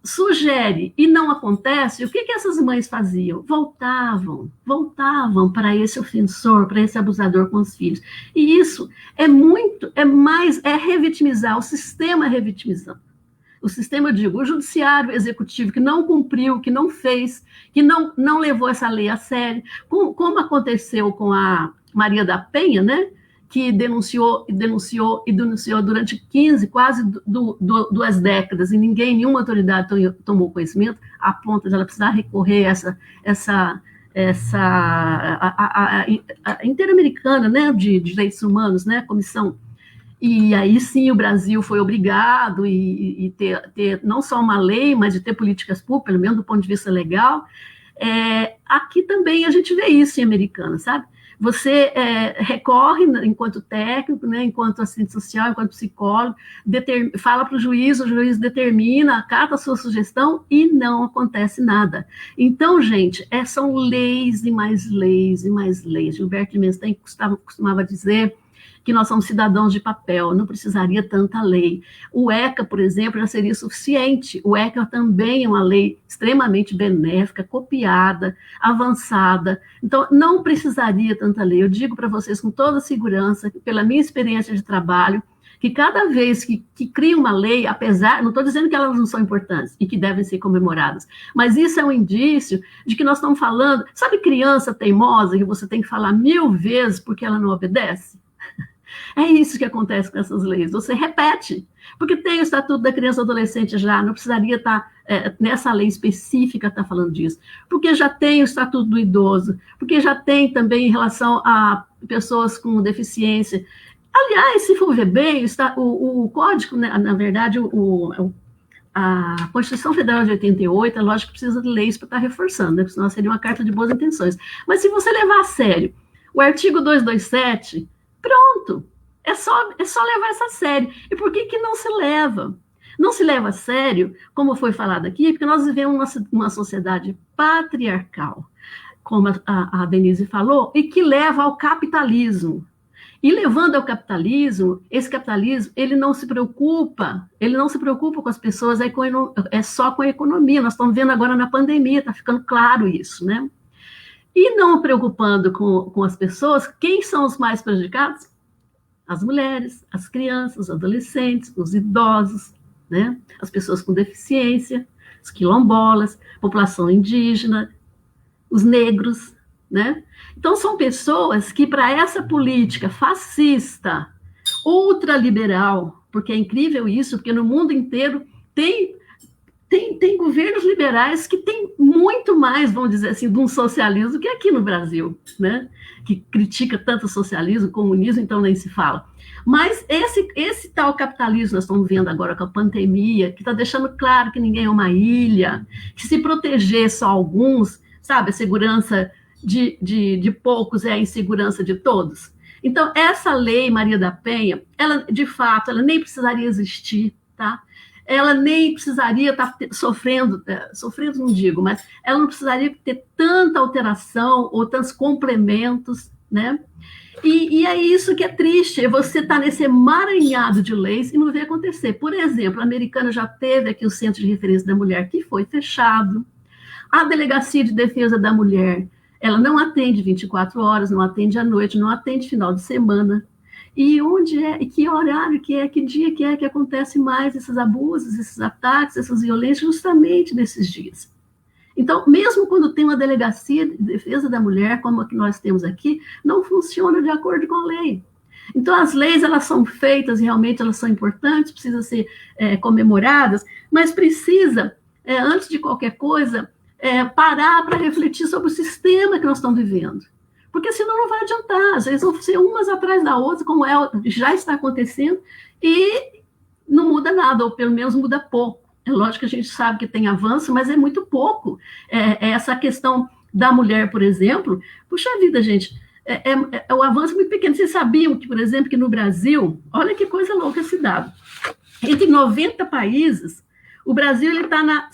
sugere e não acontece, o que essas mães faziam? Voltavam para esse ofensor, para esse abusador com os filhos. E isso é revitimizar, o sistema revitimizando. O sistema, eu digo, o judiciário executivo que não cumpriu, que não fez, que não levou essa lei a sério, como aconteceu com a Maria da Penha, né, que denunciou durante 15, quase 2 décadas, e nenhuma autoridade tomou conhecimento, a ponto de ela precisar recorrer a Interamericana, né, de Direitos Humanos, né, comissão. E aí sim o Brasil foi obrigado e ter não só uma lei, mas de ter políticas públicas, pelo menos do ponto de vista legal. Aqui também a gente vê isso em Americana, sabe? Você recorre enquanto técnico, né, enquanto assistente social, enquanto psicólogo, fala para o juiz determina, acata a sua sugestão e não acontece nada. Então, gente, são leis e mais leis e mais leis. Gilberto de Menstein costumava dizer que nós somos cidadãos de papel, não precisaria tanta lei. O ECA, por exemplo, já seria suficiente. O ECA também é uma lei extremamente benéfica, copiada, avançada. Então, não precisaria tanta lei. Eu digo para vocês com toda segurança, pela minha experiência de trabalho, que cada vez que cria uma lei, apesar, não estou dizendo que elas não são importantes e que devem ser comemoradas, mas isso é um indício de que nós estamos falando, sabe criança teimosa que você tem que falar 1000 vezes porque ela não obedece? É isso que acontece com essas leis, você repete, porque tem o Estatuto da Criança e Adolescente já, não precisaria estar nessa lei específica estar falando disso, porque já tem o Estatuto do Idoso, porque já tem também em relação a pessoas com deficiência. Aliás, se for ver bem, o Código, né, na verdade, a Constituição Federal de 88, é lógico que precisa de leis para estar reforçando, né, porque senão seria uma carta de boas intenções, mas se você levar a sério o artigo 227, pronto, é só levar essa a sério. E por que não se leva? Não se leva a sério, como foi falado aqui, porque nós vivemos uma sociedade patriarcal, como a Denise falou, e que leva ao capitalismo. E levando ao capitalismo, esse capitalismo, ele não se preocupa com as pessoas, é só com a economia. Nós estamos vendo agora na pandemia, está ficando claro isso, né? E não preocupando com as pessoas, quem são os mais prejudicados? As mulheres, as crianças, os adolescentes, os idosos, né? As pessoas com deficiência, os quilombolas, população indígena, os negros, né? Então, são pessoas que, para essa política fascista, ultraliberal, porque é incrível isso, porque no mundo inteiro tem governos liberais que têm muito mais, vamos dizer assim, de um socialismo que aqui no Brasil, né? Que critica tanto o socialismo, o comunismo, então nem se fala. Mas esse tal capitalismo nós estamos vendo agora com a pandemia, que está deixando claro que ninguém é uma ilha, que se proteger só alguns, sabe, a segurança de poucos é a insegurança de todos. Então, essa lei Maria da Penha, ela, de fato, ela nem precisaria existir, tá? Ela nem precisaria estar sofrendo não digo, mas ela não precisaria ter tanta alteração ou tantos complementos, né? E é isso que é triste, é você estar nesse emaranhado de leis e não ver acontecer. Por exemplo, a Americana já teve aqui o Centro de Referência da Mulher, que foi fechado. A Delegacia de Defesa da Mulher, ela não atende 24 horas, não atende à noite, não atende final de semana. E onde é, e que horário que é, que dia que é que acontece mais esses abusos, esses ataques, essas violências, justamente nesses dias. Então, mesmo quando tem uma delegacia de defesa da mulher, como a que nós temos aqui, não funciona de acordo com a lei. Então, as leis, elas são feitas, realmente elas são importantes, precisam ser comemoradas, mas precisa, antes de qualquer coisa, parar para refletir sobre o sistema que nós estamos vivendo. Porque senão não vai adiantar, às vezes vão ser umas atrás da outra, como já está acontecendo, e não muda nada, ou pelo menos muda pouco. É lógico que a gente sabe que tem avanço, mas é muito pouco. Essa questão da mulher, por exemplo, puxa vida, gente, o avanço muito pequeno. Vocês sabiam que, por exemplo, que no Brasil, olha que coisa louca esse dado, entre 90 países, o Brasil está na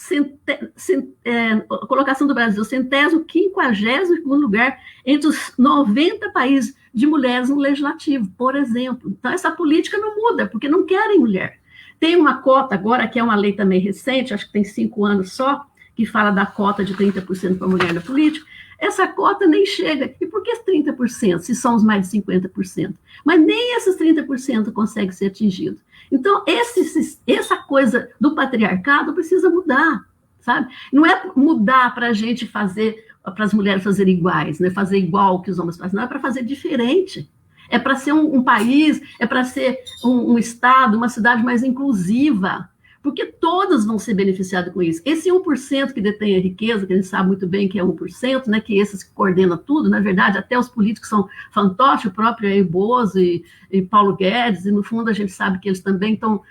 colocação do Brasil, 150º lugar entre os 90 países de mulheres no legislativo, por exemplo. Então, essa política não muda, porque não querem mulher. Tem uma cota agora, que é uma lei também recente, acho que tem 5 anos só, que fala da cota de 30% para a mulher na política. Essa cota nem chega. E por que 30%, se são os mais de 50%? Mas nem esses 30% consegue ser atingido. Então, essa coisa do patriarcado precisa mudar, sabe? Não é mudar para a gente fazer, para as mulheres fazerem iguais, né? Fazer igual que os homens fazem, não, é para fazer diferente. É para ser um país, é para ser um estado, uma cidade mais inclusiva, porque todas vão ser beneficiadas com isso. Esse 1% que detém a riqueza, que a gente sabe muito bem que é 1%, né, que esses que coordenam tudo, na verdade, até os políticos são fantoches, o próprio Jair Bozo e Paulo Guedes, e no fundo a gente sabe que eles também estão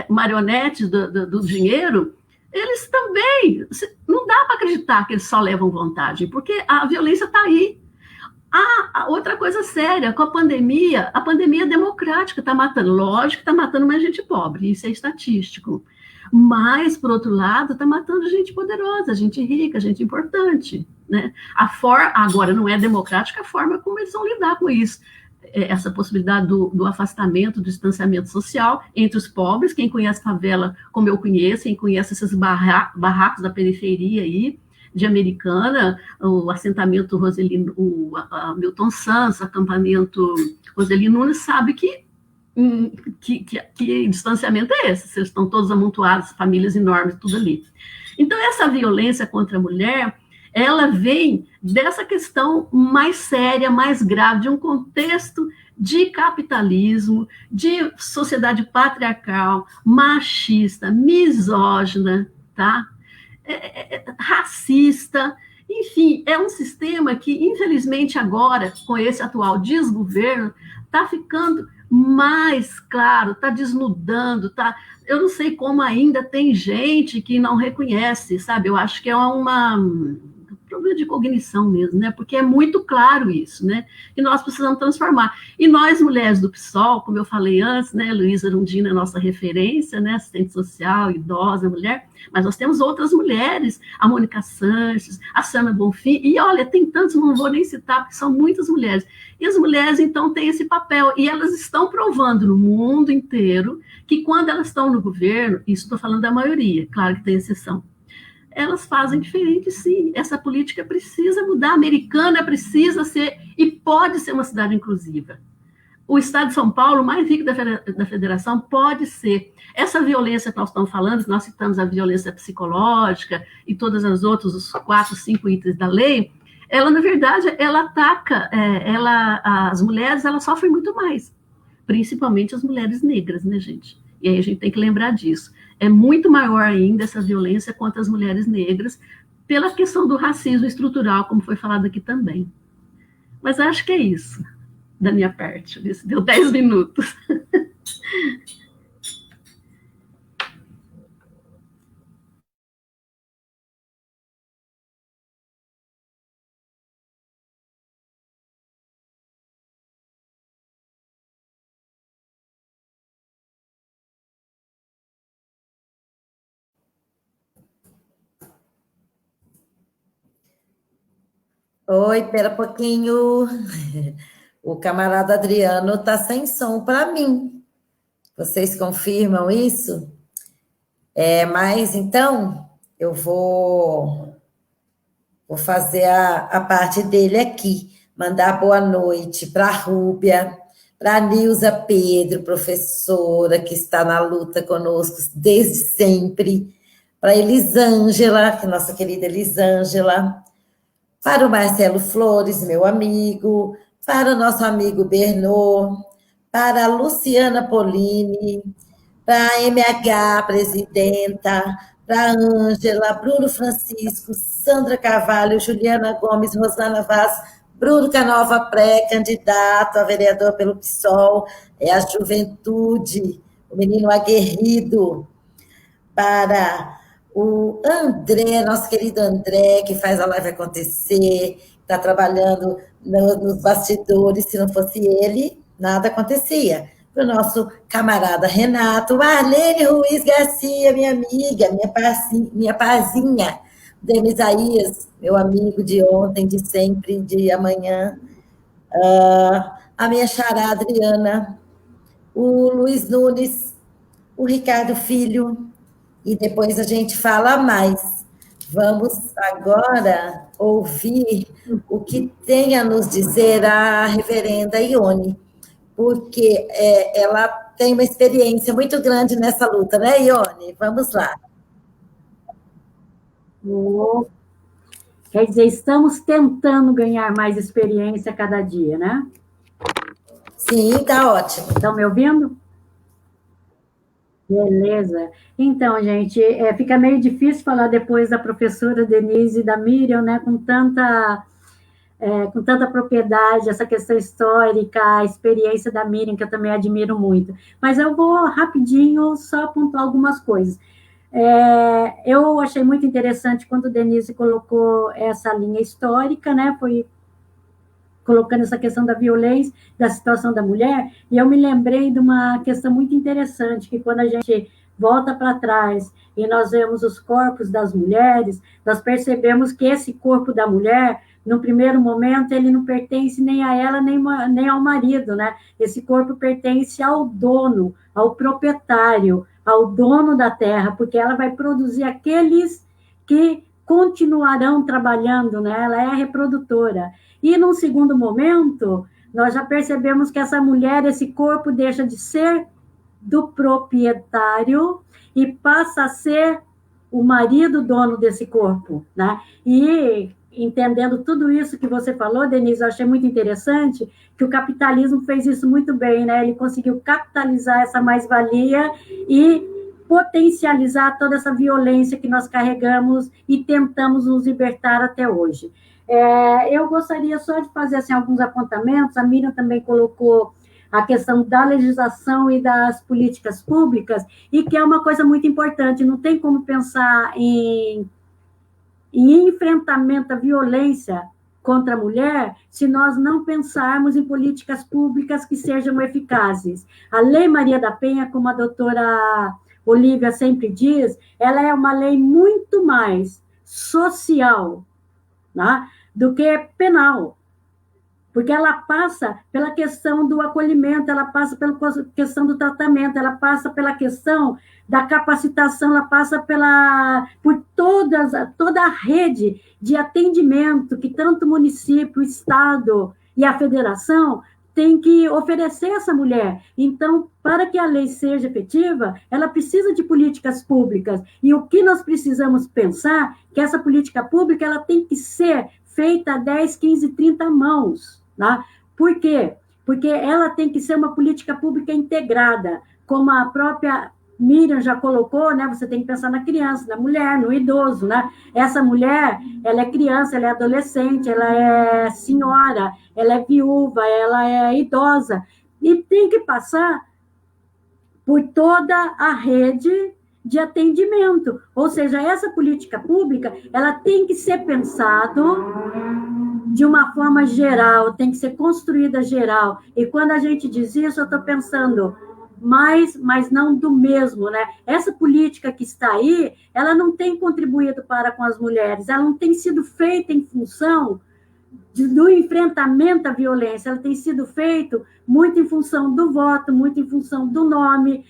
marionetes do dinheiro. Eles também, não dá para acreditar que eles só levam vantagem, porque a violência está aí. Outra coisa séria, com a pandemia democrática está matando, lógico que está matando mais gente pobre, isso é estatístico, mas, por outro lado, está matando gente poderosa, gente rica, gente importante, né? Agora, não é democrática a forma como eles vão lidar com isso, essa possibilidade do afastamento, do distanciamento social entre os pobres. Quem conhece favela, como eu conheço, quem conhece esses barracos da periferia aí, de Americana, o assentamento Roselino, o Milton Santos, acampamento Roselino Nunes, sabe que distanciamento é esse, se eles estão todos amontoados, famílias enormes, tudo ali. Então, essa violência contra a mulher, ela vem dessa questão mais séria, mais grave, de um contexto de capitalismo, de sociedade patriarcal, machista, misógina, tá? Racista, enfim, é um sistema que, infelizmente, agora, com esse atual desgoverno, está ficando mais claro, está desnudando, tá? Eu não sei como ainda tem gente que não reconhece, sabe? Eu acho que é problema de cognição mesmo, né? Porque é muito claro isso, né? E nós precisamos transformar. E nós, mulheres do PSOL, como eu falei antes, né? Luísa Arundina é nossa referência, né? Assistente social, idosa, mulher, mas nós temos outras mulheres, a Mônica Sanches, a Sana Bonfim, e olha, tem tantos, não vou nem citar, porque são muitas mulheres. E as mulheres, então, têm esse papel, e elas estão provando no mundo inteiro que quando elas estão no governo, isso estou falando da maioria, claro que tem exceção, elas fazem diferente, sim. Essa política precisa mudar. A Americana precisa ser e pode ser uma cidade inclusiva. O estado de São Paulo, o mais rico da federação, pode ser. Essa violência que nós estamos falando, nós citamos a violência psicológica e todas as outras, os 4, 5 itens da lei, ela, na verdade, ela ataca, as mulheres, elas sofrem muito mais, principalmente as mulheres negras, né, gente? E aí a gente tem que lembrar disso. É muito maior ainda essa violência contra as mulheres negras, pela questão do racismo estrutural, como foi falado aqui também. Mas acho que é isso, da minha parte. Deu 10 minutos. Oi, pera um pouquinho. O camarada Adriano está sem som para mim. Vocês confirmam isso? Mas então eu vou fazer a parte dele aqui. Mandar boa noite para a Rúbia, para a Nilza Pedro, professora, que está na luta conosco desde sempre, para a Elisângela, que é nossa querida Elisângela, para o Marcelo Flores, meu amigo, para o nosso amigo Bernô, para a Luciana Polini, para a MH, presidenta, para a Ângela, Bruno Francisco, Sandra Carvalho, Juliana Gomes, Rosana Vaz, Bruno Canova, pré-candidato a vereador pelo PSOL, é a juventude, o menino aguerrido, para o André, nosso querido André, que faz a live acontecer, está trabalhando nos bastidores. Se não fosse ele, nada acontecia. Para o nosso camarada Renato, Marlene Ruiz Garcia, minha amiga, minha parzinha, Denis Isaías, meu amigo de ontem, de sempre, de amanhã, a minha xará Adriana, o Luiz Nunes, o Ricardo Filho, e depois a gente fala mais. Vamos agora ouvir o que tem a nos dizer a reverenda Ione, porque ela tem uma experiência muito grande nessa luta, né, Ione? Vamos lá. Quer dizer, estamos tentando ganhar mais experiência a cada dia, né? Sim, tá ótimo. Estão me ouvindo? Beleza. Então, gente, fica meio difícil falar depois da professora Denise e da Miriam, né, com tanta propriedade, essa questão histórica, a experiência da Miriam, que eu também admiro muito. Mas eu vou rapidinho só pontuar algumas coisas. Eu achei muito interessante quando Denise colocou essa linha histórica, né, foi colocando essa questão da violência, da situação da mulher, e eu me lembrei de uma questão muito interessante, que quando a gente volta para trás e nós vemos os corpos das mulheres, nós percebemos que esse corpo da mulher, no primeiro momento, ele não pertence nem a ela, nem ao marido, né? Esse corpo pertence ao dono, ao proprietário, ao dono da terra, porque ela vai produzir aqueles que continuarão trabalhando, né? Ela é a reprodutora. E, num segundo momento, nós já percebemos que essa mulher, esse corpo, deixa de ser do proprietário e passa a ser o marido dono desse corpo, né? E, entendendo tudo isso que você falou, Denise, eu achei muito interessante que o capitalismo fez isso muito bem, né? Ele conseguiu capitalizar essa mais-valia e potencializar toda essa violência que nós carregamos e tentamos nos libertar até hoje. Eu gostaria só de fazer assim, alguns apontamentos. A Miriam também colocou a questão da legislação e das políticas públicas, e que é uma coisa muito importante. Não tem como pensar em enfrentamento à violência contra a mulher se nós não pensarmos em políticas públicas que sejam eficazes. A Lei Maria da Penha, como a doutora Olívia sempre diz, ela é uma lei muito mais social, né, do que penal, porque ela passa pela questão do acolhimento, ela passa pela questão do tratamento, ela passa pela questão da capacitação, ela passa por toda a rede de atendimento que tanto o município, o Estado e a federação tem que oferecer a essa mulher. Então, para que a lei seja efetiva, ela precisa de políticas públicas. E o que nós precisamos pensar que essa política pública ela tem que ser feita a 10, 15, 30 mãos. Né? Por quê? Porque ela tem que ser uma política pública integrada, como a própria Miriam já colocou, né? Você tem que pensar na criança, na mulher, no idoso, né? Essa mulher, ela é criança, ela é adolescente, ela é senhora, ela é viúva, ela é idosa, e tem que passar por toda a rede de atendimento. Ou seja, essa política pública, ela tem que ser pensado de uma forma geral, tem que ser construída geral. E quando a gente diz isso, eu estou pensando mas não do mesmo, né? Essa política que está aí, ela não tem contribuído para com as mulheres, ela não tem sido feita em função do enfrentamento à violência, ela tem sido feita muito em função do voto, muito em função do nome,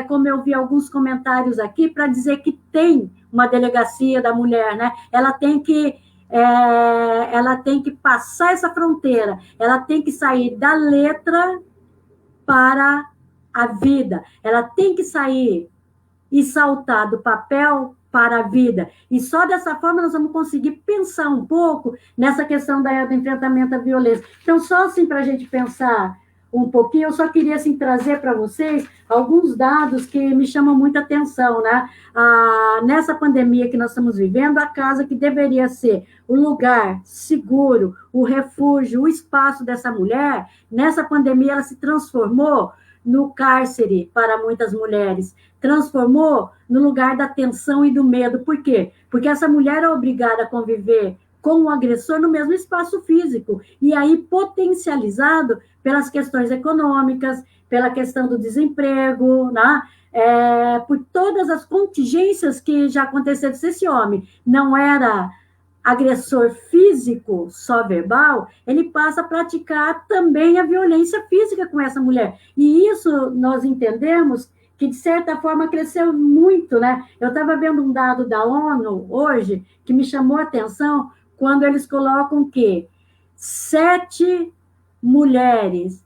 como eu vi alguns comentários aqui, para dizer que tem uma delegacia da mulher, né? Ela tem que passar essa fronteira, ela tem que sair da letra para a vida, ela tem que sair e saltar do papel para a vida, e só dessa forma nós vamos conseguir pensar um pouco nessa questão do enfrentamento à violência. Então, só assim para a gente pensar um pouquinho, eu só queria assim, trazer para vocês alguns dados que me chamam muita atenção, né? Nessa pandemia que nós estamos vivendo, a casa que deveria ser o lugar seguro, o refúgio, o espaço dessa mulher, nessa pandemia ela se transformou no cárcere para muitas mulheres, transformou no lugar da tensão e do medo. Por quê? Porque essa mulher é obrigada a conviver com o agressor no mesmo espaço físico, e aí potencializado pelas questões econômicas, pela questão do desemprego, né? Por todas as contingências que já aconteceram. Se esse homem não era agressor físico, só verbal, ele passa a praticar também a violência física com essa mulher. E isso nós entendemos que, de certa forma, cresceu muito, né? Eu estava vendo um dado da ONU hoje que me chamou a atenção, quando eles colocam que 7 mulheres,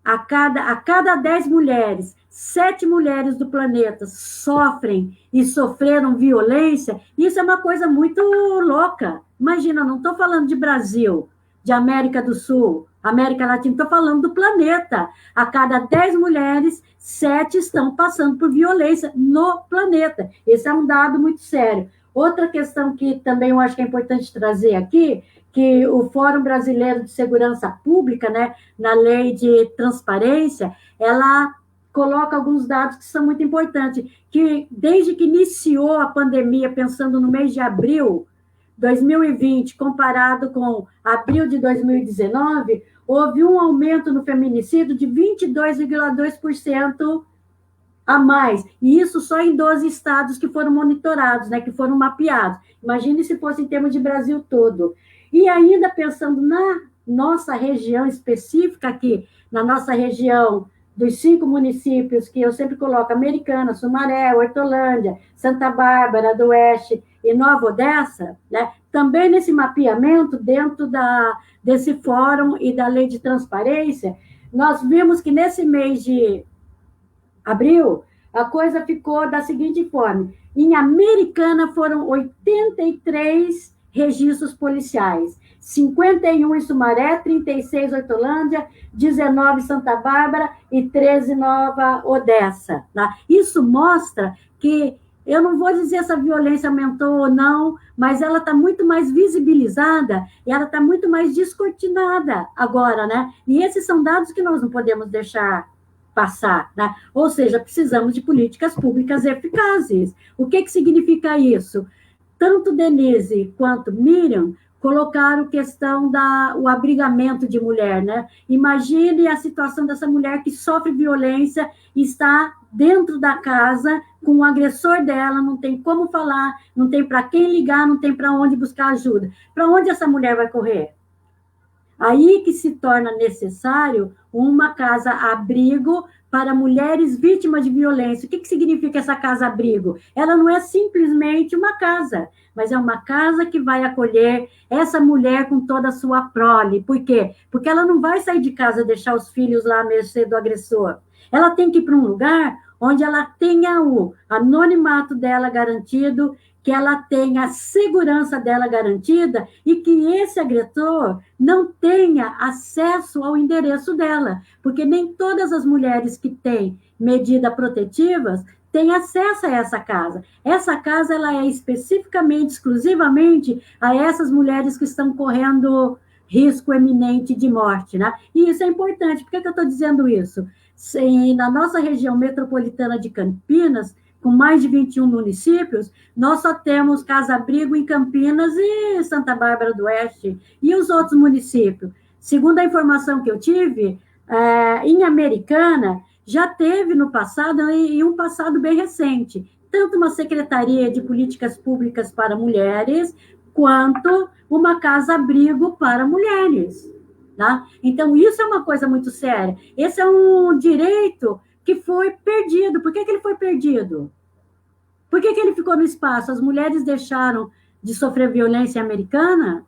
a cada 10 mulheres, 7 mulheres do planeta sofrem e sofreram violência. Isso é uma coisa muito louca. Imagina, não estou falando de Brasil, de América do Sul, América Latina, estou falando do planeta. A cada 10 mulheres, 7 estão passando por violência no planeta. Esse é um dado muito sério. Outra questão que também eu acho que é importante trazer aqui, que o Fórum Brasileiro de Segurança Pública, né, na lei de transparência, ela coloca alguns dados que são muito importantes, que desde que iniciou a pandemia, pensando no mês de abril de 2020, comparado com abril de 2019, houve um aumento no feminicídio de 22,2% a mais, e isso só em 12 estados que foram monitorados, né, que foram mapeados. Imagine se fosse em termos de Brasil todo. E ainda pensando na nossa região específica aqui, na nossa região dos 5 municípios que eu sempre coloco, Americana, Sumaré, Hortolândia, Santa Bárbara do Oeste e Nova Odessa, né, também nesse mapeamento, dentro desse fórum e da lei de transparência, nós vimos que nesse mês de abril, a coisa ficou da seguinte forma: em Americana foram 83 registros policiais, 51 em Sumaré, 36 em Hortolândia, 19 em Santa Bárbara e 13 em Nova Odessa. Tá? Isso mostra que, eu não vou dizer se a violência aumentou ou não, mas ela está muito mais visibilizada e ela está muito mais descortinada agora, né? E esses são dados que nós não podemos deixar passar, né? Ou seja, precisamos de políticas públicas eficazes. O que significa isso? Tanto Denise quanto Miriam colocaram questão o abrigamento de mulher, né? Imagine a situação dessa mulher que sofre violência e está dentro da casa com o agressor dela, não tem como falar, não tem para quem ligar, não tem para onde buscar ajuda. Para onde essa mulher vai correr? Aí que se torna necessário uma casa-abrigo para mulheres vítimas de violência. O que significa essa casa-abrigo? Ela não é simplesmente uma casa, mas é uma casa que vai acolher essa mulher com toda a sua prole. Por quê? Porque ela não vai sair de casa e deixar os filhos lá à mercê do agressor. Ela tem que ir para um lugar onde ela tenha o anonimato dela garantido, que ela tenha a segurança dela garantida e que esse agressor não tenha acesso ao endereço dela, porque nem todas as mulheres que têm medidas protetivas têm acesso a essa casa. Essa casa ela é especificamente, exclusivamente a essas mulheres que estão correndo risco eminente de morte, né? E isso é importante. Por que eu estou dizendo isso? Na nossa região metropolitana de Campinas, com mais de 21 municípios, nós só temos casa-abrigo em Campinas e Santa Bárbara do Oeste. E os outros municípios? Segundo a informação que eu tive, em Americana, já teve no passado, e um passado bem recente, tanto uma Secretaria de Políticas Públicas para Mulheres, quanto uma casa-abrigo para mulheres. Tá? Então, isso é uma coisa muito séria. Esse é um direito que foi perdido. Por que ele foi perdido? Por que ele ficou no espaço? As mulheres deixaram de sofrer violência americana?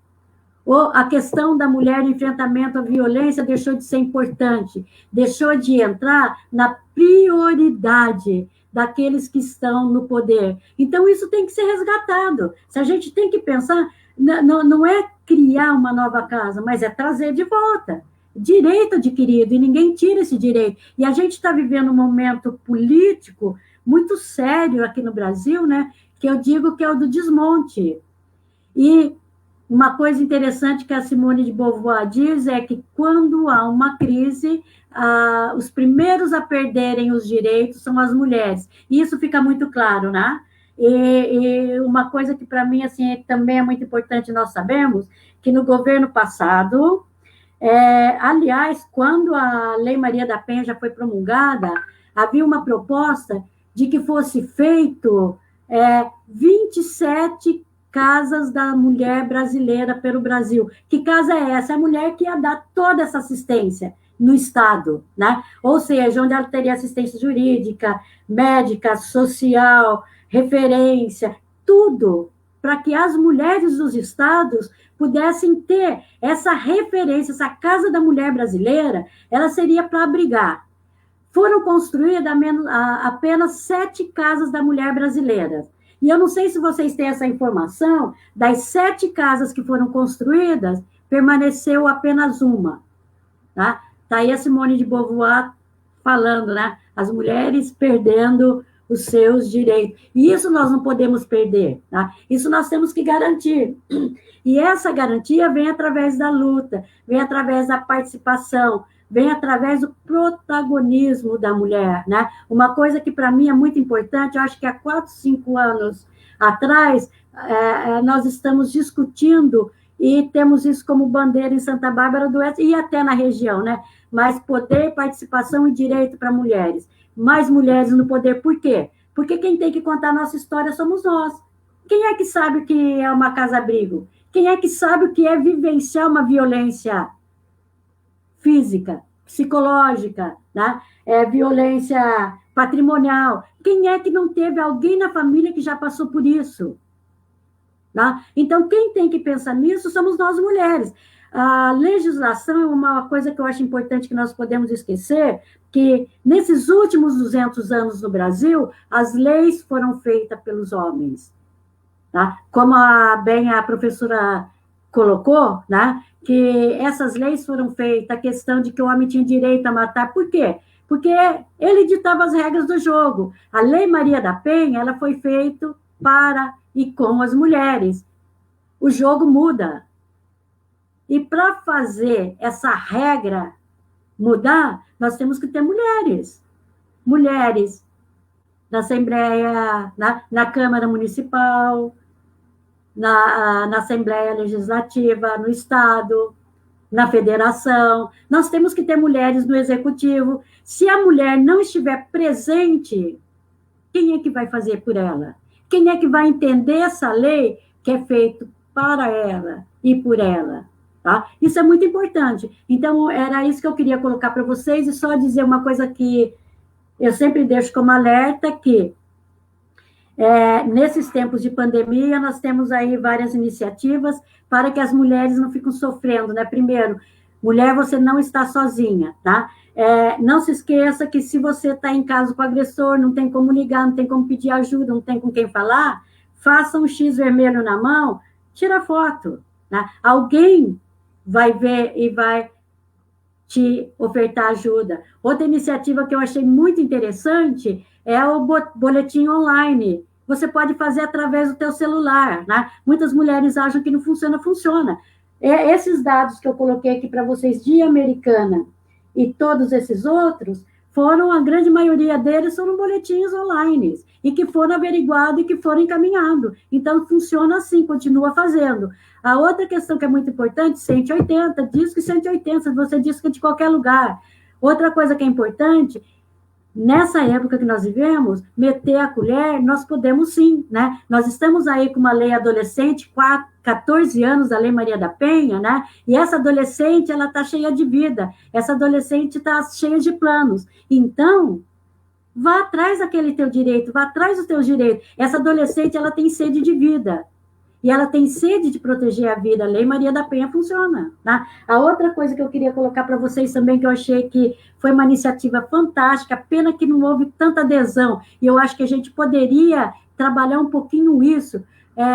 Ou a questão da mulher em enfrentamento à violência deixou de ser importante? Deixou de entrar na prioridade daqueles que estão no poder? Então, isso tem que ser resgatado. Se a gente tem que pensar, não é criar uma nova casa, mas é trazer de volta. Direito adquirido, e ninguém tira esse direito. E a gente está vivendo um momento político muito sério aqui no Brasil, né? Que eu digo que é o do desmonte. E uma coisa interessante que a Simone de Beauvoir diz é que quando há uma crise, os primeiros a perderem os direitos são as mulheres. E isso fica muito claro, né? E uma coisa que, para mim, assim, também é muito importante, nós sabemos que no governo passado, aliás, quando a Lei Maria da Penha já foi promulgada, havia uma proposta de que fosse feito 27 casas da mulher brasileira pelo Brasil. Que casa é essa? É a mulher que ia dar toda essa assistência no Estado, né? Ou seja, onde ela teria assistência jurídica, médica, social, referência, tudo para que as mulheres dos estados pudessem ter essa referência, essa casa da mulher brasileira, ela seria para abrigar. Foram construídas apenas 7 casas da mulher brasileira. E eu não sei se vocês têm essa informação, das 7 casas que foram construídas, permaneceu apenas uma. Tá? Tá aí a Simone de Beauvoir falando, né? As mulheres perdendo os seus direitos. E isso nós não podemos perder, tá? Isso nós temos que garantir. E essa garantia vem através da luta, vem através da participação, vem através do protagonismo da mulher, né? Uma coisa que para mim é muito importante, eu acho que há 4, 5 anos atrás, nós estamos discutindo e temos isso como bandeira em Santa Bárbara do Oeste e até na região, né? Mais poder, participação e direito para mulheres. Mais mulheres no poder. Por quê? Porque quem tem que contar a nossa história somos nós. Quem é que sabe o que é uma casa-abrigo? Quem é que sabe o que é vivenciar uma violência física, psicológica, né? Violência patrimonial? Quem é que não teve alguém na família que já passou por isso? Tá? Então, quem tem que pensar nisso somos nós mulheres. A legislação é uma coisa que eu acho importante que nós podemos esquecer, que nesses últimos 200 anos no Brasil, as leis foram feitas pelos homens. Tá? Como bem a professora colocou, né? Que essas leis foram feitas, a questão de que o homem tinha direito a matar. Por quê? Porque ele ditava as regras do jogo. A Lei Maria da Penha, ela foi feita para e com as mulheres. O jogo muda. E para fazer essa regra mudar, nós temos que ter mulheres. Mulheres na Assembleia, na Câmara Municipal, na Assembleia Legislativa, no Estado, na Federação. Nós temos que ter mulheres no Executivo. Se a mulher não estiver presente, quem é que vai fazer por ela? Quem é que vai entender essa lei que é feita para ela e por ela? Tá? Isso é muito importante. Então, era isso que eu queria colocar para vocês, e só dizer uma coisa que eu sempre deixo como alerta, que nesses tempos de pandemia, nós temos aí várias iniciativas para que as mulheres não fiquem sofrendo, né? Primeiro, mulher, você não está sozinha, tá? Não se esqueça que se você está em casa com o agressor, não tem como ligar, não tem como pedir ajuda, não tem com quem falar, faça um X vermelho na mão, tira foto, né? Alguém vai ver e vai te ofertar ajuda. Outra iniciativa que eu achei muito interessante é o boletim online. Você pode fazer através do teu celular, né? Muitas mulheres acham que não funciona, funciona. Esses dados que eu coloquei aqui para vocês de Americana e todos esses outros, a grande maioria deles foram boletins online, e que foram averiguados e que foram encaminhados. Então, funciona assim, continua fazendo. A outra questão que é muito importante, 180, diz que 180, você diz que é de qualquer lugar. Outra coisa que é importante, nessa época que nós vivemos, meter a colher, nós podemos sim, né? Nós estamos aí com uma lei adolescente, 14 anos da Lei Maria da Penha, né? E essa adolescente, ela está cheia de vida, essa adolescente está cheia de planos. Então, vá atrás daquele teu direito, vá atrás dos teus direitos. Essa adolescente, ela tem sede de vida. E ela tem sede de proteger a vida. A Lei Maria da Penha funciona. Tá? A outra coisa que eu queria colocar para vocês também, que eu achei que foi uma iniciativa fantástica, pena que não houve tanta adesão, e eu acho que a gente poderia trabalhar um pouquinho isso,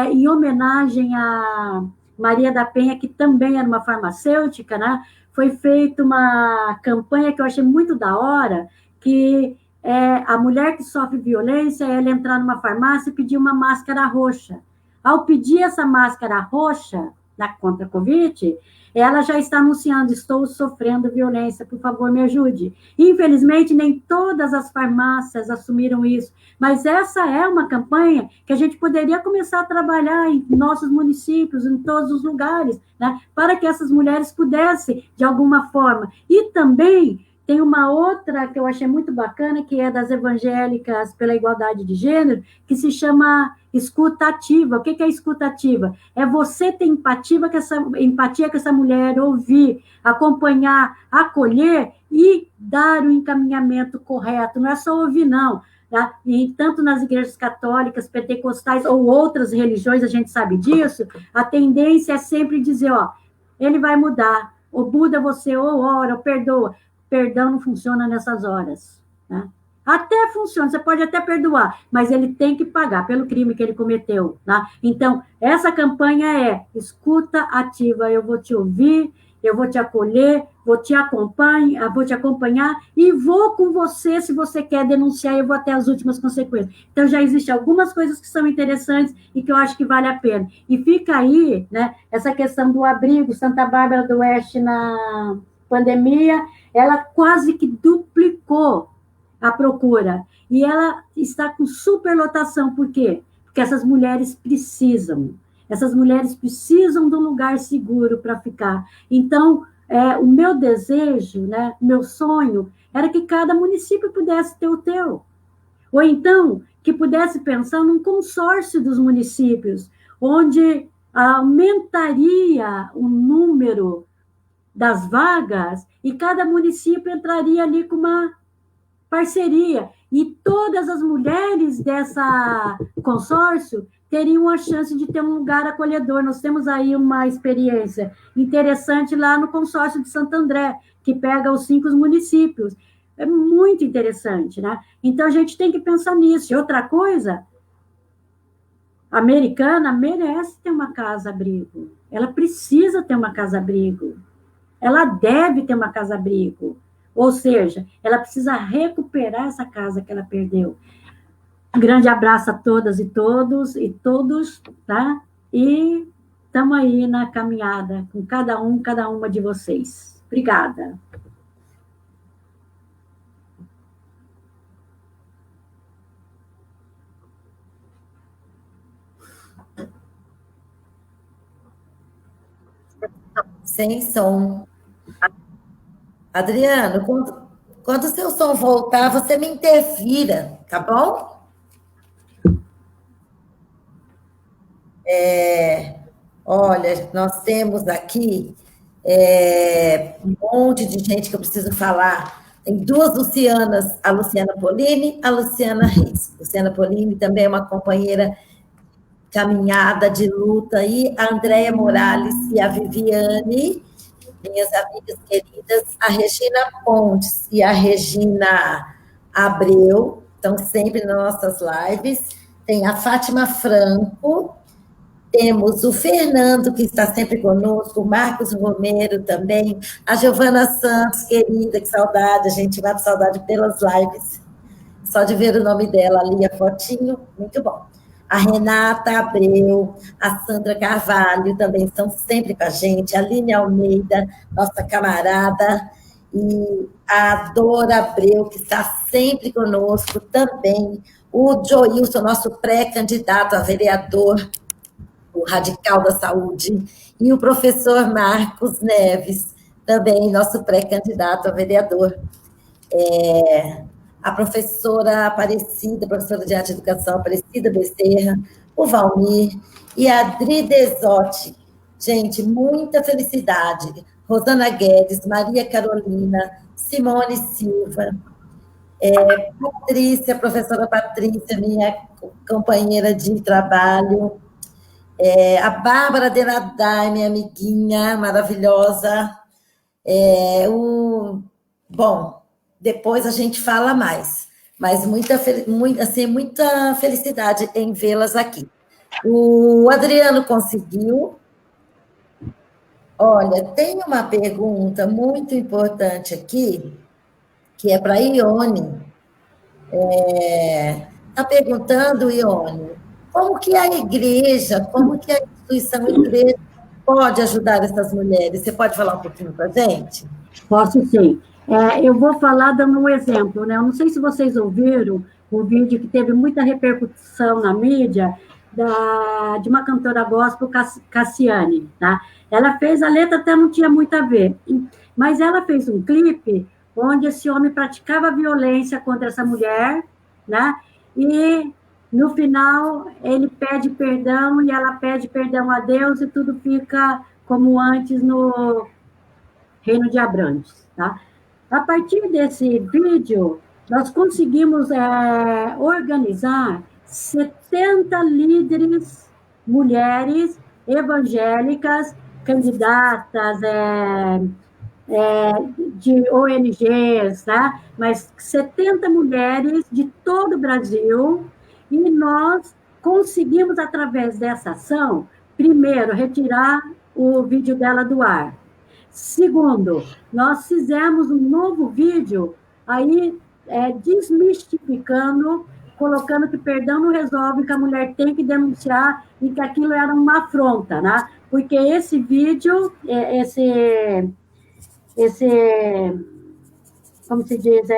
em homenagem a Maria da Penha, que também era uma farmacêutica, né? Foi feita uma campanha que eu achei muito da hora, que a mulher que sofre violência, ela entrar numa farmácia e pedir uma máscara roxa. Ao pedir essa máscara roxa, contra a Covid, ela já está anunciando, estou sofrendo violência, por favor, me ajude. Infelizmente, nem todas as farmácias assumiram isso, mas essa é uma campanha que a gente poderia começar a trabalhar em nossos municípios, em todos os lugares, né, para que essas mulheres pudessem, de alguma forma. E também tem uma outra que eu achei muito bacana, que é das evangélicas pela igualdade de gênero, que se chama escuta ativa. O que é escuta ativa? É você ter empatia com essa mulher, ouvir, acompanhar, acolher e dar o encaminhamento correto. Não é só ouvir, não. Tá? E tanto nas igrejas católicas, pentecostais ou outras religiões, a gente sabe disso, a tendência é sempre dizer, ó, ele vai mudar, ou muda você, ou ora, ou perdoa. Perdão não funciona nessas horas. Né? Até funciona, você pode até perdoar, mas ele tem que pagar pelo crime que ele cometeu. Tá? Então, essa campanha é escuta ativa, eu vou te ouvir, eu vou te acolher, vou te acompanhar e vou com você, se você quer denunciar, eu vou até as últimas consequências. Então, já existem algumas coisas que são interessantes e que eu acho que vale a pena. E fica aí, né, essa questão do abrigo, Santa Bárbara do Oeste na pandemia, ela quase que duplicou a procura. E ela está com superlotação. Por quê? Porque essas mulheres precisam. Essas mulheres precisam de um lugar seguro para ficar. Então, o meu desejo, né, meu sonho, era que cada município pudesse ter o teu. Ou então, que pudesse pensar num consórcio dos municípios, onde aumentaria o número das vagas e cada município entraria ali com uma parceria. E todas as mulheres dessa consórcio teriam a chance de ter um lugar acolhedor. Nós temos aí uma experiência interessante lá no consórcio de Santo André, que pega os 5 municípios. É muito interessante, né? Então, a gente tem que pensar nisso. E outra coisa, a Americana merece ter uma casa-abrigo. Ela precisa ter uma casa-abrigo. Ela deve ter uma casa-abrigo. Ou seja, ela precisa recuperar essa casa que ela perdeu. Um grande abraço a todas e todos, tá? E estamos aí na caminhada com cada uma de vocês. Obrigada. Sem som. Adriano, quando o seu som voltar, você me interfira, tá bom? Olha, nós temos aqui um monte de gente que eu preciso falar. Tem 2 Lucianas, a Luciana Polini, a Luciana Reis. Luciana Polini também é uma companheira caminhada de luta aí, a Andréia Morales e a Viviane, minhas amigas queridas, a Regina Pontes e a Regina Abreu, estão sempre nas nossas lives, tem a Fátima Franco, temos o Fernando, que está sempre conosco, o Marcos Romero também, a Giovana Santos, querida, que saudade, a gente vai com saudade pelas lives, só de ver o nome dela ali, a fotinho, muito bom. A Renata Abreu, a Sandra Carvalho também estão sempre com a gente, a Aline Almeida, nossa camarada, e a Dora Abreu, que está sempre conosco também, o Joilson, nosso pré-candidato a vereador, o Radical da Saúde, e o professor Marcos Neves, também nosso pré-candidato a vereador. A professora Aparecida, professora de Arte e Educação, Aparecida Becerra, o Valmir e a Adri Desotti. Gente, muita felicidade. Rosana Guedes, Maria Carolina, Simone Silva, Patrícia, professora Patrícia, minha companheira de trabalho, a Bárbara Denadai, minha amiguinha maravilhosa. Bom, depois a gente fala mais, mas muita felicidade em vê-las aqui. O Adriano conseguiu. Olha, tem uma pergunta muito importante aqui, que é para a Ione. Está perguntando, Ione, como que a igreja, como que a instituição igreja pode ajudar essas mulheres? Você pode falar um pouquinho para a gente? Posso sim. Eu vou falar dando um exemplo, né? Eu não sei se vocês ouviram o vídeo que teve muita repercussão na mídia de uma cantora gospel, Cassiane, tá? Ela fez, a letra até não tinha muito a ver, mas ela fez um clipe onde esse homem praticava violência contra essa mulher, né? E no final ele pede perdão e ela pede perdão a Deus e tudo fica como antes no Reino de Abrantes, tá? A partir desse vídeo, nós conseguimos organizar 70 líderes mulheres evangélicas, candidatas de ONGs, tá? Mas 70 mulheres de todo o Brasil, e nós conseguimos, através dessa ação, primeiro, retirar o vídeo dela do ar. Segundo, nós fizemos um novo vídeo aí desmistificando, colocando que perdão não resolve, que a mulher tem que denunciar e que aquilo era uma afronta, né? Porque esse vídeo, como se diz,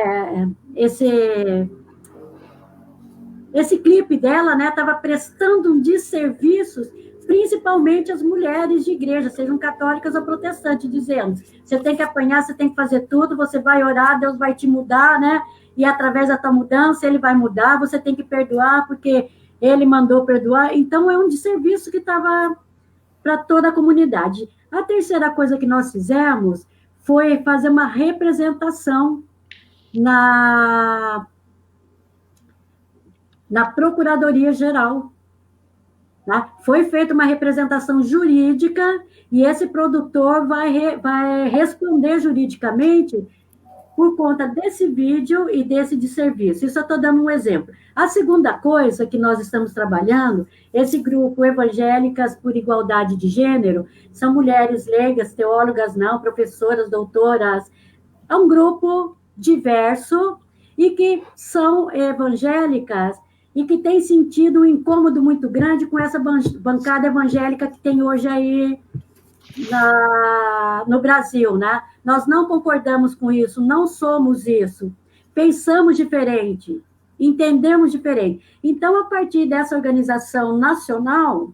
esse clipe dela, né, estava prestando um desserviço, principalmente as mulheres de igreja, sejam católicas ou protestantes, dizendo: você tem que apanhar, você tem que fazer tudo, você vai orar, Deus vai te mudar, né? E através da tua mudança, ele vai mudar, você tem que perdoar, porque ele mandou perdoar. Então, é um desserviço que estava para toda a comunidade. A terceira coisa que nós fizemos foi fazer uma representação na Procuradoria-Geral. Tá? Foi feita uma representação jurídica e esse produtor vai responder juridicamente por conta desse vídeo e desse desserviço. Isso eu estou dando um exemplo. A segunda coisa que nós estamos trabalhando, esse grupo Evangélicas por Igualdade de Gênero, são mulheres leigas, teólogas não, professoras, doutoras, é um grupo diverso e que são evangélicas e que tem sentido um incômodo muito grande com essa bancada evangélica que tem hoje aí no Brasil, né? Nós não concordamos com isso, não somos isso, pensamos diferente, entendemos diferente. Então, a partir dessa organização nacional,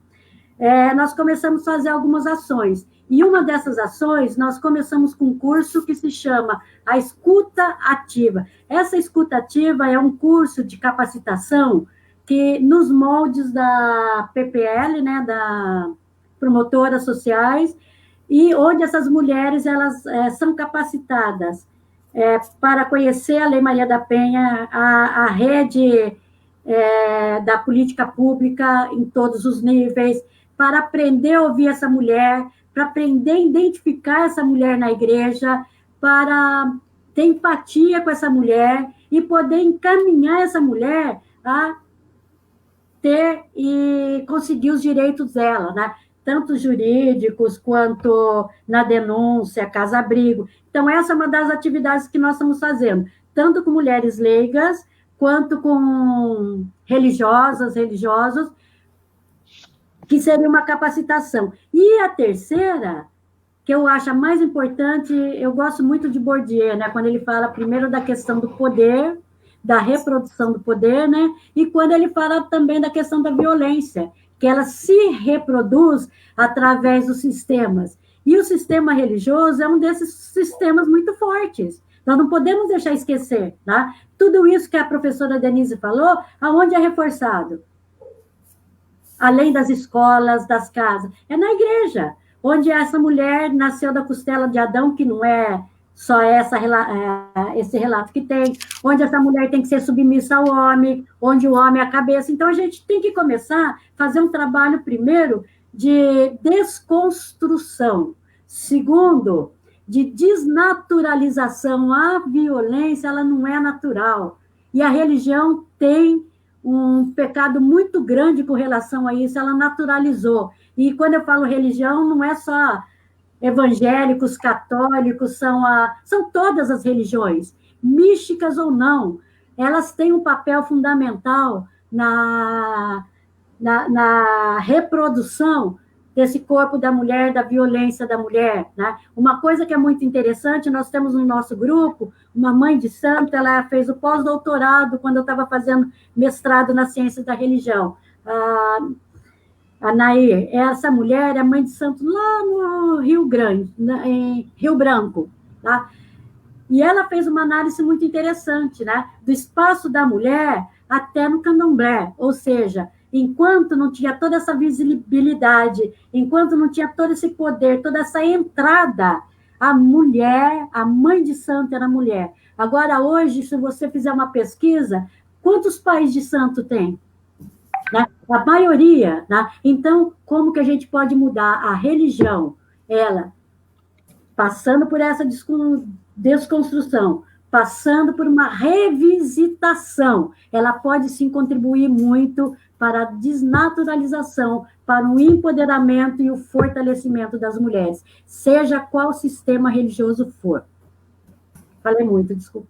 nós começamos a fazer algumas ações. E uma dessas ações, nós começamos com um curso que se chama a Escuta Ativa. Essa Escuta Ativa é um curso de capacitação que, nos moldes da PPL, né, da Promotoras Sociais, e onde essas mulheres elas são capacitadas para conhecer a Lei Maria da Penha, a rede da política pública em todos os níveis, para aprender a ouvir essa mulher, para aprender a identificar essa mulher na igreja, para ter empatia com essa mulher e poder encaminhar essa mulher a ter e conseguir os direitos dela, né? Tanto jurídicos quanto na denúncia, casa-abrigo. Então, essa é uma das atividades que nós estamos fazendo, tanto com mulheres leigas, quanto com religiosas, religiosos, que seria uma capacitação. E a terceira, que eu acho a mais importante, eu gosto muito de Bourdieu, né? Quando ele fala primeiro da questão do poder, da reprodução do poder, né? E quando ele fala também da questão da violência, que ela se reproduz através dos sistemas. E o sistema religioso é um desses sistemas muito fortes. Nós não podemos deixar esquecer, tá? Tudo isso que a professora Denise falou, aonde é reforçado? Além das escolas, das casas, é na igreja, onde essa mulher nasceu da costela de Adão, que não é só esse relato que tem, onde essa mulher tem que ser submissa ao homem, onde o homem é a cabeça. Então, a gente tem que começar a fazer um trabalho, primeiro, de desconstrução. Segundo, de desnaturalização. A violência, ela não é natural. E a religião tem um pecado muito grande com relação a isso, ela naturalizou. E quando eu falo religião, não é só evangélicos, católicos, são todas as religiões, místicas ou não, elas têm um papel fundamental na reprodução desse corpo da mulher, da violência da mulher, né? Uma coisa que é muito interessante, nós temos no nosso grupo uma mãe de santo, ela fez o pós-doutorado quando eu estava fazendo mestrado na ciência da religião. A Nair, essa mulher é mãe de santo lá no Rio Grande, em Rio Branco, tá? E ela fez uma análise muito interessante, né? Do espaço da mulher até no candomblé, ou seja, enquanto não tinha toda essa visibilidade, enquanto não tinha todo esse poder, toda essa entrada, a mulher, a mãe de santo era mulher. Agora, hoje, se você fizer uma pesquisa, quantos pais de santo tem? Né? A maioria. Né? Então, como que a gente pode mudar a religião? Ela, passando por essa desconstrução, passando por uma revisitação, ela pode sim contribuir muito para a desnaturalização, para o empoderamento e o fortalecimento das mulheres, seja qual sistema religioso for. Falei muito, desculpa.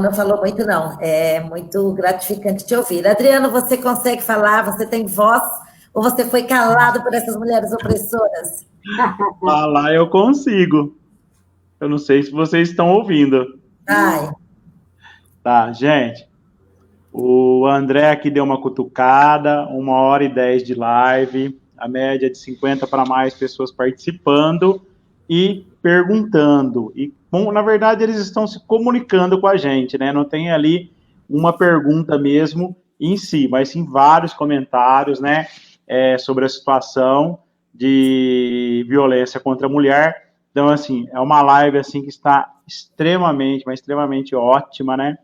Não falou muito, não. É muito gratificante te ouvir. Adriano, você consegue falar? Você tem voz? Ou você foi calado por essas mulheres opressoras? Falar eu consigo. Eu não sei se vocês estão ouvindo. Ai. Tá, gente. O André aqui deu uma cutucada, 1h10 de live, a média de 50 para mais pessoas participando e perguntando. E, bom, na verdade, eles estão se comunicando com a gente, né? Não tem ali uma pergunta mesmo em si, mas sim vários comentários, né? Sobre a situação de violência contra a mulher. Então, assim, é uma live, assim, que está extremamente ótima, né?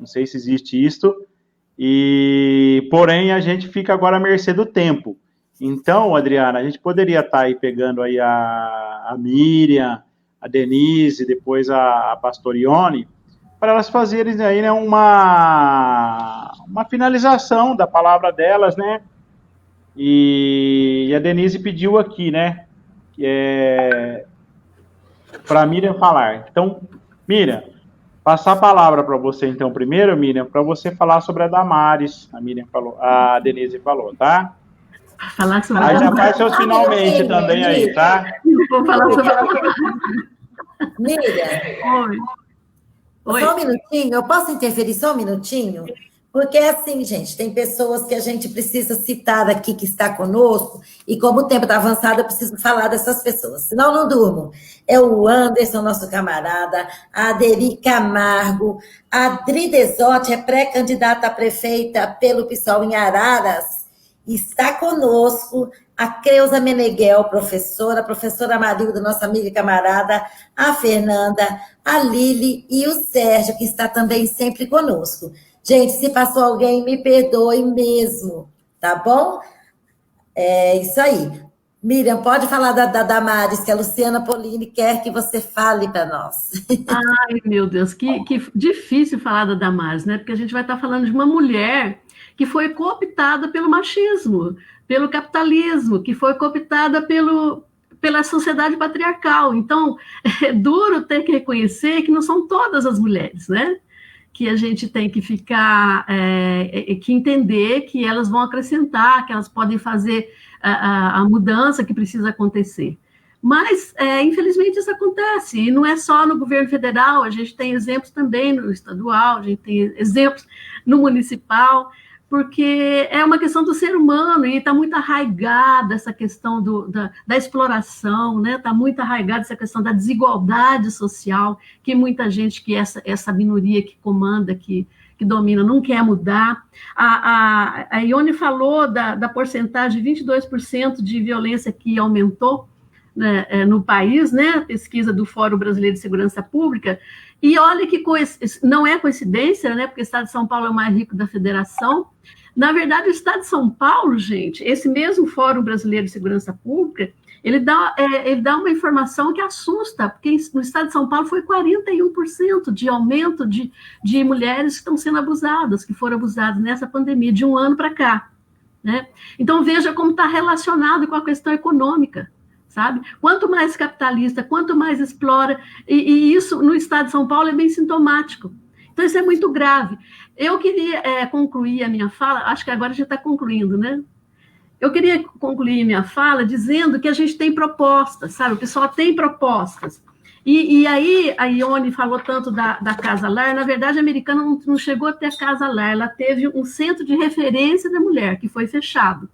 Não sei se existe isto. Porém, a gente fica agora à mercê do tempo. Então, Adriana, a gente poderia estar aí pegando aí a Miriam, a Denise, depois a Pastorione, para elas fazerem aí, né, uma finalização da palavra delas, né? E a Denise pediu aqui, né? Para a Miriam falar. Então, Miriam, passar a palavra para você, então, primeiro, Miriam, para você falar sobre a Damares. A Denise falou, tá? Falar sobre aí já faz seus finalmente também aí, tá? Eu vou falar sobre a Miriam. Oi. Só um minutinho, eu posso interferir só um minutinho? Porque, assim, gente, tem pessoas que a gente precisa citar aqui que está conosco, e como o tempo está avançado, eu preciso falar dessas pessoas, senão eu não durmo. É o Anderson, nosso camarada, a Aderi Camargo, a Adri Desotti, é pré-candidata a prefeita pelo PSOL em Araras, está conosco a Creuza Meneghel, professora Marilda, nossa amiga e camarada, a Fernanda, a Lili e o Sérgio, que está também sempre conosco. Gente, se passou alguém, me perdoe mesmo, tá bom? É isso aí. Miriam, pode falar da Damares, que a Luciana Polini quer que você fale para nós. Ai, meu Deus, que difícil falar da Damares, né? Porque a gente vai estar falando de uma mulher que foi cooptada pelo machismo, pelo capitalismo, que foi cooptada pela sociedade patriarcal. Então, é duro ter que reconhecer que não são todas as mulheres, né? Que a gente tem que que entender que elas vão acrescentar, que elas podem fazer a mudança que precisa acontecer. Mas, infelizmente, isso acontece, e não é só no governo federal, a gente tem exemplos também no estadual, a gente tem exemplos no municipal, porque é uma questão do ser humano, e está muito arraigada essa questão da exploração, né? Está muito arraigada essa questão da desigualdade social, que muita gente, que essa minoria que comanda, que domina, não quer mudar. A Ione falou da porcentagem de 22% de violência que aumentou, né, no país, né? A pesquisa do Fórum Brasileiro de Segurança Pública. E olha que não é coincidência, né? Porque o Estado de São Paulo é o mais rico da federação. Na verdade, o Estado de São Paulo, gente, esse mesmo Fórum Brasileiro de Segurança Pública, ele dá uma informação que assusta, porque no Estado de São Paulo foi 41% de aumento de mulheres que estão sendo abusadas, que foram abusadas nessa pandemia, de um ano para cá, né? Então, veja como está relacionado com a questão econômica, sabe? Quanto mais capitalista, quanto mais explora, e isso no Estado de São Paulo é bem sintomático. Então, isso é muito grave. Eu queria concluir a minha fala, acho que agora já está concluindo, né? eu queria concluir minha fala dizendo que a gente tem propostas, sabe? O pessoal tem propostas. E aí, a Ione falou tanto da Casa Lar, na verdade, a americana não chegou a ter Casa Lar, ela teve um centro de referência da mulher, que foi fechado.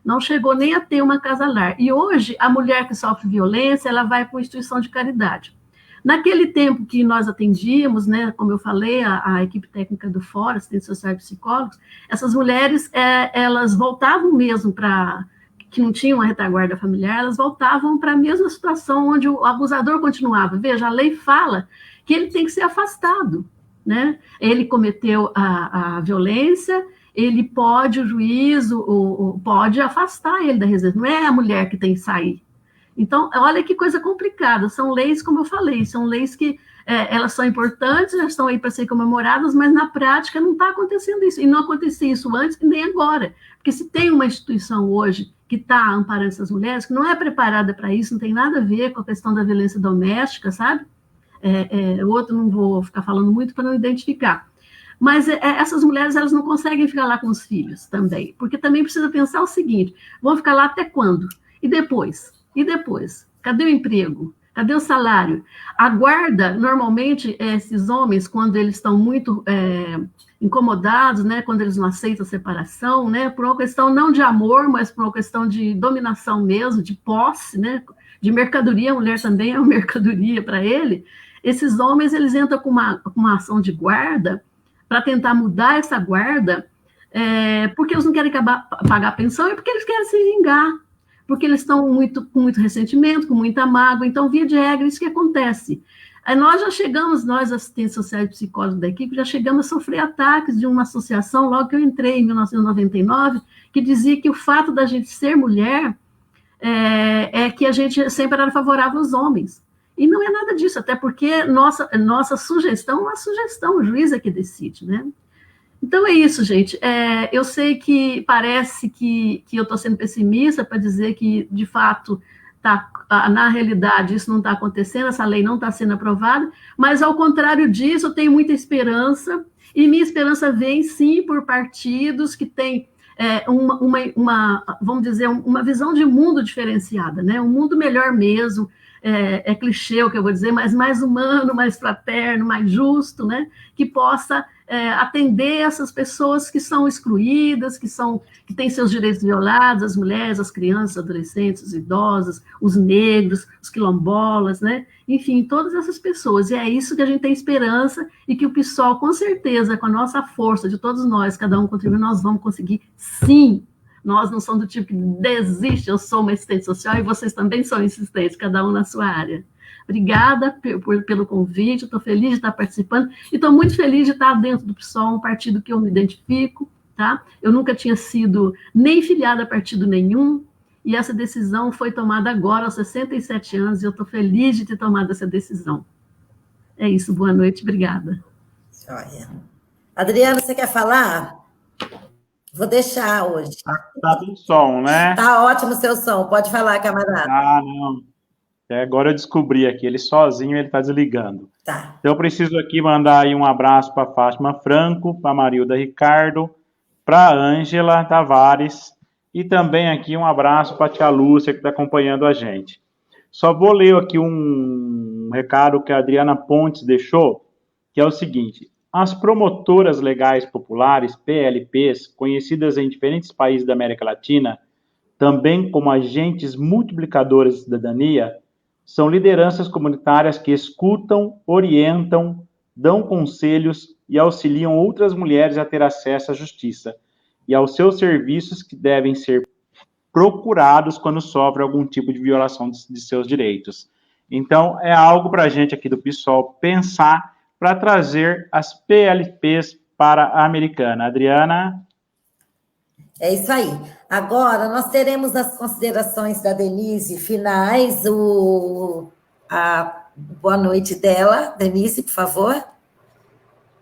Não chegou nem a ter uma Casa Lar. E hoje, a mulher que sofre violência, ela vai para uma instituição de caridade. Naquele tempo que nós atendíamos, né, como eu falei, a equipe técnica do Fórum, assistentes sociais e psicólogos, essas mulheres, elas voltavam mesmo para... que não tinham uma retaguarda familiar, elas voltavam para a mesma situação onde o abusador continuava. Veja, a lei fala que ele tem que ser afastado, né? Ele cometeu a violência, ele pode, o juiz, pode afastar ele da residência, não é a mulher que tem que sair. Então, olha que coisa complicada, são leis, como eu falei, são leis que elas são importantes, elas estão aí para ser comemoradas, mas na prática não está acontecendo isso, e não acontecia isso antes e nem agora, porque se tem uma instituição hoje que está amparando essas mulheres, que não é preparada para isso, não tem nada a ver com a questão da violência doméstica, sabe? Outro não vou ficar falando muito para não identificar. Mas essas mulheres, elas não conseguem ficar lá com os filhos também, porque também precisa pensar o seguinte, vão ficar lá até quando? E depois? E depois? Cadê o emprego? Cadê o salário? A guarda, normalmente, esses homens, quando eles estão muito incomodados, né, quando eles não aceitam a separação, né, por uma questão não de amor, mas por uma questão de dominação mesmo, de posse, né, de mercadoria, a mulher também é uma mercadoria para ele, esses homens, eles entram com uma ação de guarda para tentar mudar essa guarda, porque eles não querem pagar a pensão e porque eles querem se vingar, porque eles estão com muito ressentimento, com muita mágoa, então, via de regra, isso que acontece. Nós já chegamos, nós, assistentes sociais e psicólogos da equipe, já chegamos a sofrer ataques de uma associação, logo que eu entrei, em 1999, que dizia que o fato da gente ser mulher é que a gente sempre era favorável aos homens. E não é nada disso, até porque nossa sugestão é uma sugestão, o juiz é que decide, né? Então é isso, gente. Eu sei que parece que eu estou sendo pessimista para dizer que, de fato, na realidade, isso não está acontecendo, essa lei não está sendo aprovada, mas, ao contrário disso, eu tenho muita esperança, e minha esperança vem, sim, por partidos que têm vamos dizer, uma visão de mundo diferenciada, né? Um mundo melhor mesmo, clichê o que eu vou dizer, mas mais humano, mais fraterno, mais justo, né? Que possa atender essas pessoas que são excluídas, que têm seus direitos violados, as mulheres, as crianças, os adolescentes, os idosos, os negros, os quilombolas, né? Enfim, todas essas pessoas. E é isso que a gente tem esperança e que o PSOL, com certeza, com a nossa força de todos nós, cada um contribui, nós vamos conseguir, sim. Nós não somos do tipo que desiste, eu sou uma assistente social e vocês também são insistentes, cada um na sua área. Obrigada pelo convite, estou feliz de estar participando e estou muito feliz de estar dentro do PSOL, um partido que eu me identifico, tá? Eu nunca tinha sido nem filiada a partido nenhum e essa decisão foi tomada agora, aos 67 anos, e eu estou feliz de ter tomado essa decisão. É isso, boa noite, obrigada. Joia. Adriana, você quer falar? Vou deixar hoje. Tá tudo som, né? Tá ótimo o seu som, pode falar, camarada. Não. Agora eu descobri aqui, ele sozinho, ele tá desligando. Tá. Então eu preciso aqui mandar aí um abraço para Fátima Franco, para Marilda Ricardo, para Ângela Tavares, e também aqui um abraço para a tia Lúcia, que está acompanhando a gente. Só vou ler aqui um recado que a Adriana Pontes deixou, que é o seguinte: as promotoras legais populares, PLPs, conhecidas em diferentes países da América Latina, também como agentes multiplicadores de cidadania, são lideranças comunitárias que escutam, orientam, dão conselhos e auxiliam outras mulheres a ter acesso à justiça e aos seus serviços que devem ser procurados quando sofrem algum tipo de violação de seus direitos. Então, é algo para a gente aqui do PSOL pensar para trazer as PLPs para a americana. Adriana? É isso aí. Agora, nós teremos as considerações da Denise finais, a boa noite dela. Denise, por favor.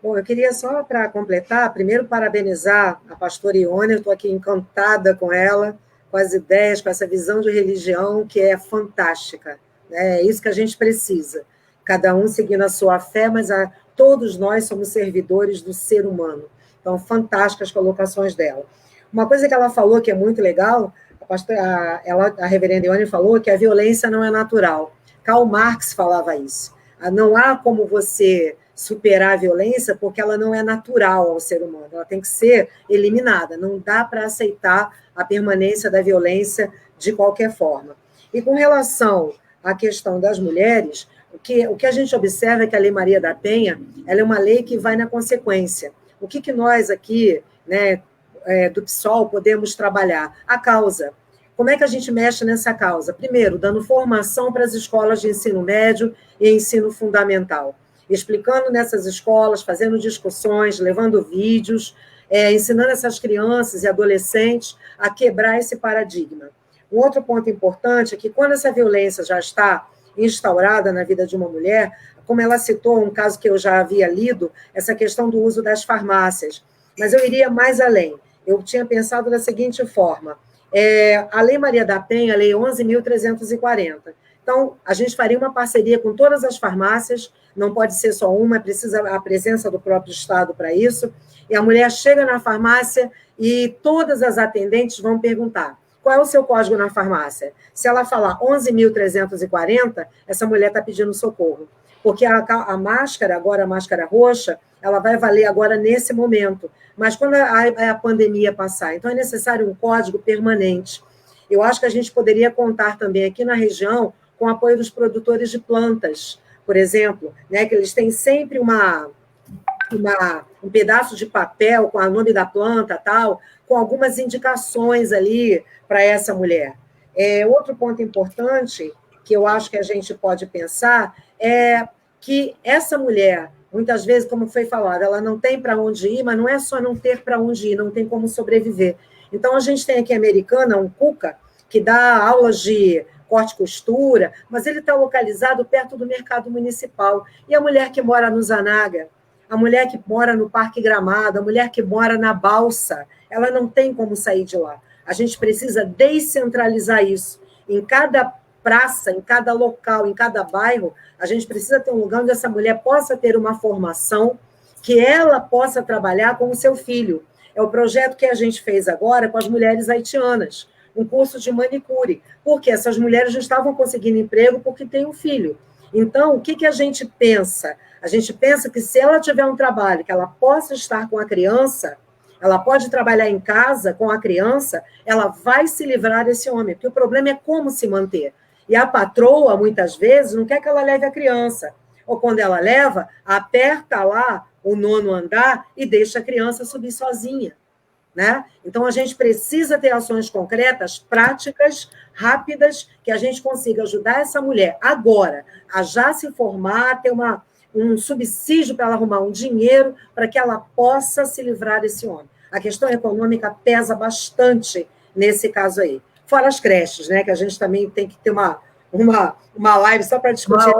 Bom, eu queria só, para completar, primeiro parabenizar a pastora Ione, eu estou aqui encantada com ela, com as ideias, com essa visão de religião que é fantástica, né? É isso que a gente precisa. Cada um seguindo a sua fé, mas todos nós somos servidores do ser humano. Então, fantásticas as colocações dela. Uma coisa que ela falou que é muito legal, a reverenda Ione falou que a violência não é natural. Karl Marx falava isso. Não há como você superar a violência porque ela não é natural ao ser humano, ela tem que ser eliminada, não dá para aceitar a permanência da violência de qualquer forma. E com relação à questão das mulheres, o que a gente observa é que a Lei Maria da Penha, ela é uma lei que vai na consequência. O que nós aqui, né, do PSOL, podemos trabalhar? A causa. Como é que a gente mexe nessa causa? Primeiro, dando formação para as escolas de ensino médio e ensino fundamental, explicando nessas escolas, fazendo discussões, levando vídeos, ensinando essas crianças e adolescentes a quebrar esse paradigma. Um outro ponto importante é que quando essa violência já está instaurada na vida de uma mulher, como ela citou um caso que eu já havia lido, essa questão do uso das farmácias, mas eu iria mais além. Eu tinha pensado da seguinte forma, a Lei Maria da Penha, a Lei 11.340. Então, a gente faria uma parceria com todas as farmácias, não pode ser só uma, precisa a presença do próprio Estado para isso, e a mulher chega na farmácia e todas as atendentes vão perguntar, qual é o seu código na farmácia? Se ela falar 11.340, essa mulher está pedindo socorro, porque a máscara, agora a máscara roxa, ela vai valer agora nesse momento, mas quando a pandemia passar, então é necessário um código permanente. Eu acho que a gente poderia contar também aqui na região com o apoio dos produtores de plantas, por exemplo, né, que eles têm sempre um pedaço de papel com o nome da planta, tal, com algumas indicações ali para essa mulher. Outro ponto importante que eu acho que a gente pode pensar é que essa mulher, muitas vezes, como foi falado, ela não tem para onde ir, mas não é só não ter para onde ir, não tem como sobreviver. Então, a gente tem aqui a Americana, um Cuca, que dá aulas de corte e costura, mas ele está localizado perto do mercado municipal. E a mulher que mora no Zanaga, a mulher que mora no Parque Gramado, a mulher que mora na Balsa, ela não tem como sair de lá. A gente precisa descentralizar isso. Em cada praça, em cada local, em cada bairro, a gente precisa ter um lugar onde essa mulher possa ter uma formação, que ela possa trabalhar com o seu filho. É o projeto que a gente fez agora com as mulheres haitianas, um curso de manicure, porque essas mulheres não estavam conseguindo emprego porque têm um filho. Então, o que a gente pensa? A gente pensa que se ela tiver um trabalho, que ela possa estar com a criança, ela pode trabalhar em casa com a criança, ela vai se livrar desse homem, porque o problema é como se manter. E a patroa, muitas vezes, não quer que ela leve a criança. Ou quando ela leva, aperta lá o 9º andar e deixa a criança subir sozinha. Né? Então, a gente precisa ter ações concretas, práticas, rápidas, que a gente consiga ajudar essa mulher agora a já se formar, ter um subsídio para ela arrumar um dinheiro para que ela possa se livrar desse homem. A questão econômica pesa bastante nesse caso aí. Fora as creches, né? Que a gente também tem que ter uma live só para discutir.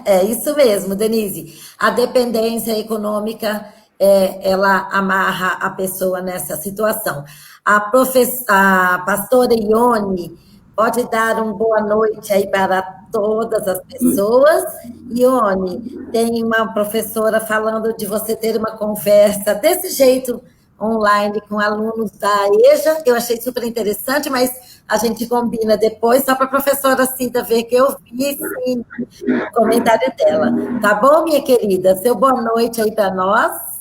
É isso mesmo, Denise. A dependência econômica, ela amarra a pessoa nessa situação. A pastora Ione pode dar uma boa noite aí para todas as pessoas. Ione, tem uma professora falando de você ter uma conversa desse jeito, online, com alunos da EJA. Eu achei super interessante, mas a gente combina depois, só para a professora Cida ver que eu vi, sim, o comentário dela. Tá bom, minha querida? Seu boa noite aí para nós.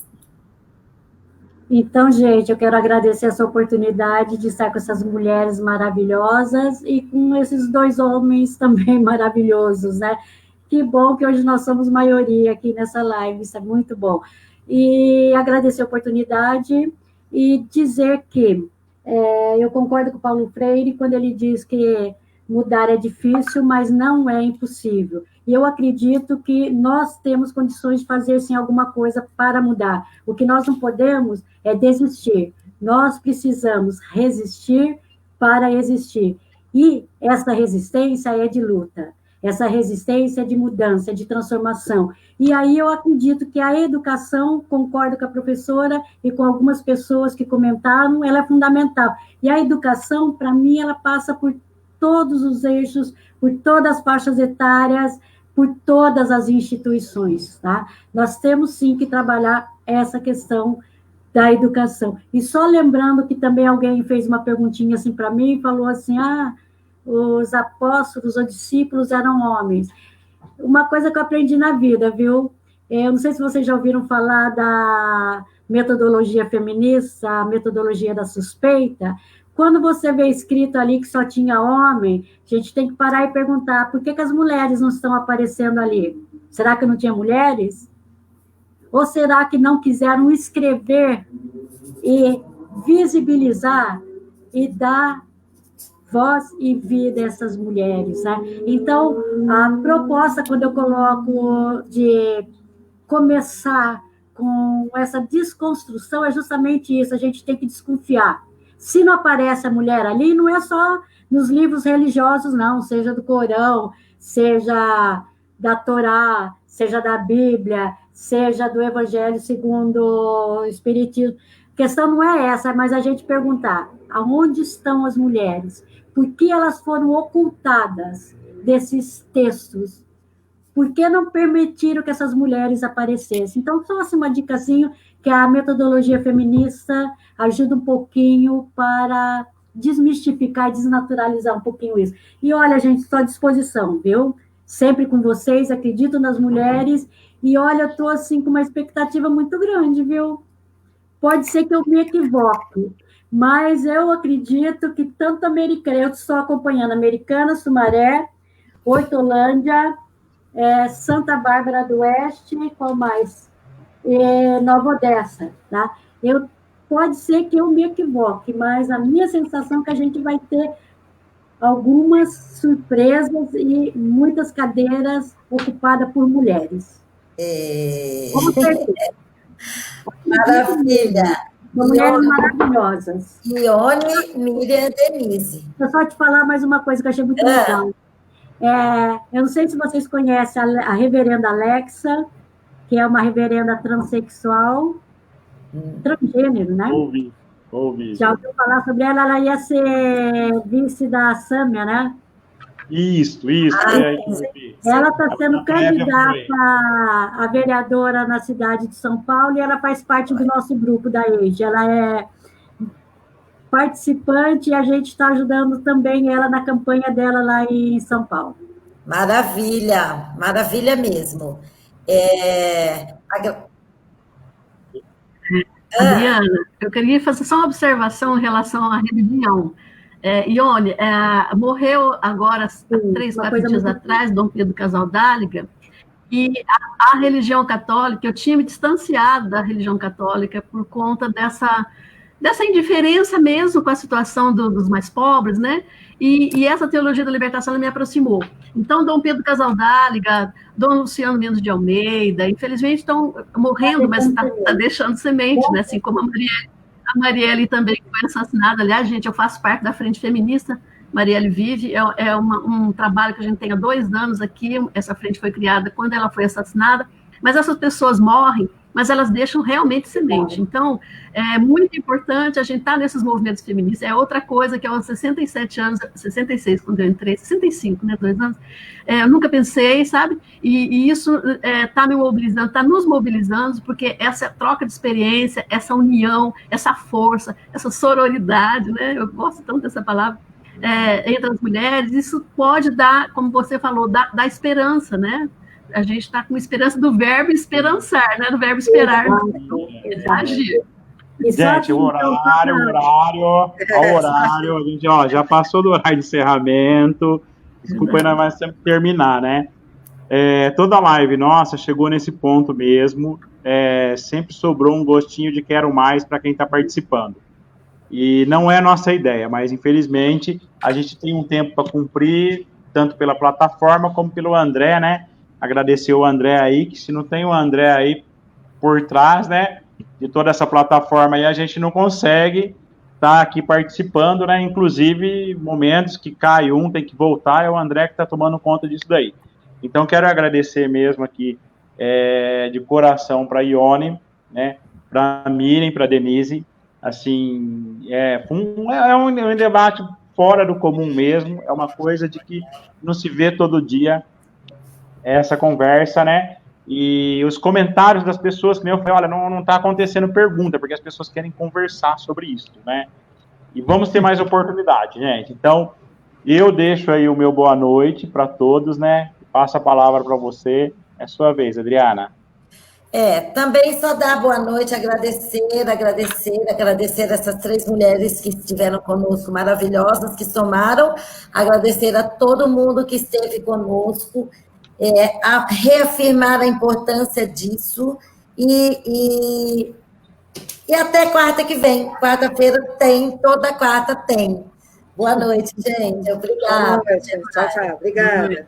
Então, gente, eu quero agradecer essa oportunidade de estar com essas mulheres maravilhosas e com esses 2 homens também maravilhosos, né? Que bom que hoje nós somos maioria aqui nessa live, isso é muito bom. E agradecer a oportunidade e dizer que eu concordo com o Paulo Freire quando ele diz que mudar é difícil, mas não é impossível. E eu acredito que nós temos condições de fazer, sim, alguma coisa para mudar. O que nós não podemos é desistir. Nós precisamos resistir para existir. E essa resistência é de luta. Essa resistência é de mudança, de transformação. E aí eu acredito que a educação, concordo com a professora e com algumas pessoas que comentaram, ela é fundamental. E a educação, para mim, ela passa por todos os eixos, por todas as faixas etárias, por todas as instituições, tá? Nós temos, sim, que trabalhar essa questão da educação. E só lembrando que também alguém fez uma perguntinha assim para mim, falou assim, os apóstolos ou discípulos eram homens. Uma coisa que eu aprendi na vida, viu? Eu não sei se vocês já ouviram falar da metodologia feminista, a metodologia da suspeita. Quando você vê escrito ali que só tinha homem, a gente tem que parar e perguntar por que as mulheres não estão aparecendo ali? Será que não tinha mulheres? Ou será que não quiseram escrever e visibilizar e dar voz e vida a essas mulheres, né? Então, a proposta, quando eu coloco de começar com essa desconstrução, é justamente isso, a gente tem que desconfiar. Se não aparece a mulher ali, não é só nos livros religiosos, não, seja do Corão, seja da Torá, seja da Bíblia, seja do Evangelho segundo o Espiritismo. A questão não é essa, mas a gente perguntar, aonde estão as mulheres? Por que elas foram ocultadas desses textos? Por que não permitiram que essas mulheres aparecessem? Então, só assim, uma dicasinha que a metodologia feminista ajuda um pouquinho para desmistificar e desnaturalizar um pouquinho isso. E olha, gente, estou à disposição, viu? Sempre com vocês, acredito nas mulheres, e olha, estou assim com uma expectativa muito grande, viu? Pode ser que eu me equivoque, mas eu acredito que tanto Americana, eu estou acompanhando Americana, Sumaré, Hortolândia, Santa Bárbara do Oeste, qual mais? Nova Odessa, tá? Pode ser que eu me equivoque, mas a minha sensação é que a gente vai ter algumas surpresas e muitas cadeiras ocupadas por mulheres. Com certeza. Maravilha. Mulheres maravilhosas. Ione, Miriam, Denise. Eu só te falar mais uma coisa que eu achei muito legal. Eu não sei se vocês conhecem a reverenda Alexa, que é uma reverenda transexual, transgênero, né? Ouvi. Já ouviu falar sobre ela? Ela ia ser vice da Sâmia, né? Isso. Ela está sendo candidata a vereadora na cidade de São Paulo e ela faz parte do nosso grupo da EIGE. Ela é participante e a gente está ajudando também ela na campanha dela lá em São Paulo. Maravilha, maravilha mesmo. Adriana, eu queria fazer só uma observação em relação à religião. Ione, morreu agora, há 3, 4 dias atrás, Dom Pedro Casaldáliga, e a religião católica, eu tinha me distanciado da religião católica por conta dessa indiferença mesmo com a situação dos mais pobres, né? E essa teologia da libertação me aproximou. Então, Dom Pedro Casaldáliga, Dom Luciano Mendes de Almeida, infelizmente estão morrendo, mas está deixando semente, né? Assim como a Marielle também foi assassinada. Aliás, gente, eu faço parte da Frente Feminista, Marielle vive, um trabalho que a gente tem há 2 anos aqui, essa frente foi criada quando ela foi assassinada, mas essas pessoas morrem, mas elas deixam realmente semente. Então, é muito importante a gente estar nesses movimentos feministas. É outra coisa que aos 67 anos, 66 quando eu entrei, 65, né, 2 anos, eu nunca pensei, sabe? E isso está me mobilizando, está nos mobilizando, porque essa troca de experiência, essa união, essa força, essa sororidade, né? Eu gosto tanto dessa palavra, entre as mulheres, isso pode dar, como você falou, dar esperança, né? A gente está com esperança do verbo esperançar, né? Do verbo esperar. Agir. Gente, o horário, a gente já passou do horário de encerramento. Desculpa aí, nós temos que terminar, né? Toda live nossa chegou nesse ponto mesmo. Sempre sobrou um gostinho de quero mais para quem está participando. E não é a nossa ideia, mas infelizmente a gente tem um tempo para cumprir, tanto pela plataforma como pelo André, né? Agradecer o André aí, que se não tem o André aí por trás, né, de toda essa plataforma aí, a gente não consegue estar aqui participando, né, inclusive momentos que cai um, tem que voltar, é o André que está tomando conta disso daí. Então, quero agradecer mesmo aqui, de coração para a Ione, né, para a Miriam, para a Denise, assim, um debate fora do comum mesmo, é uma coisa de que não se vê todo dia, essa conversa, né? E os comentários das pessoas, que nem eu falei, olha, não está acontecendo pergunta, porque as pessoas querem conversar sobre isso, né? E vamos ter mais oportunidade, gente. Então, eu deixo aí o meu boa noite para todos, né? Passo a palavra para você. É sua vez, Adriana. Também só dar boa noite, agradecer essas 3 mulheres que estiveram conosco, maravilhosas, que somaram, agradecer a todo mundo que esteve conosco, a reafirmar a importância disso e até quarta que vem. Quarta-feira tem, toda quarta tem. Boa noite, gente. Obrigada. Boa noite. Tchau, tchau. Obrigada.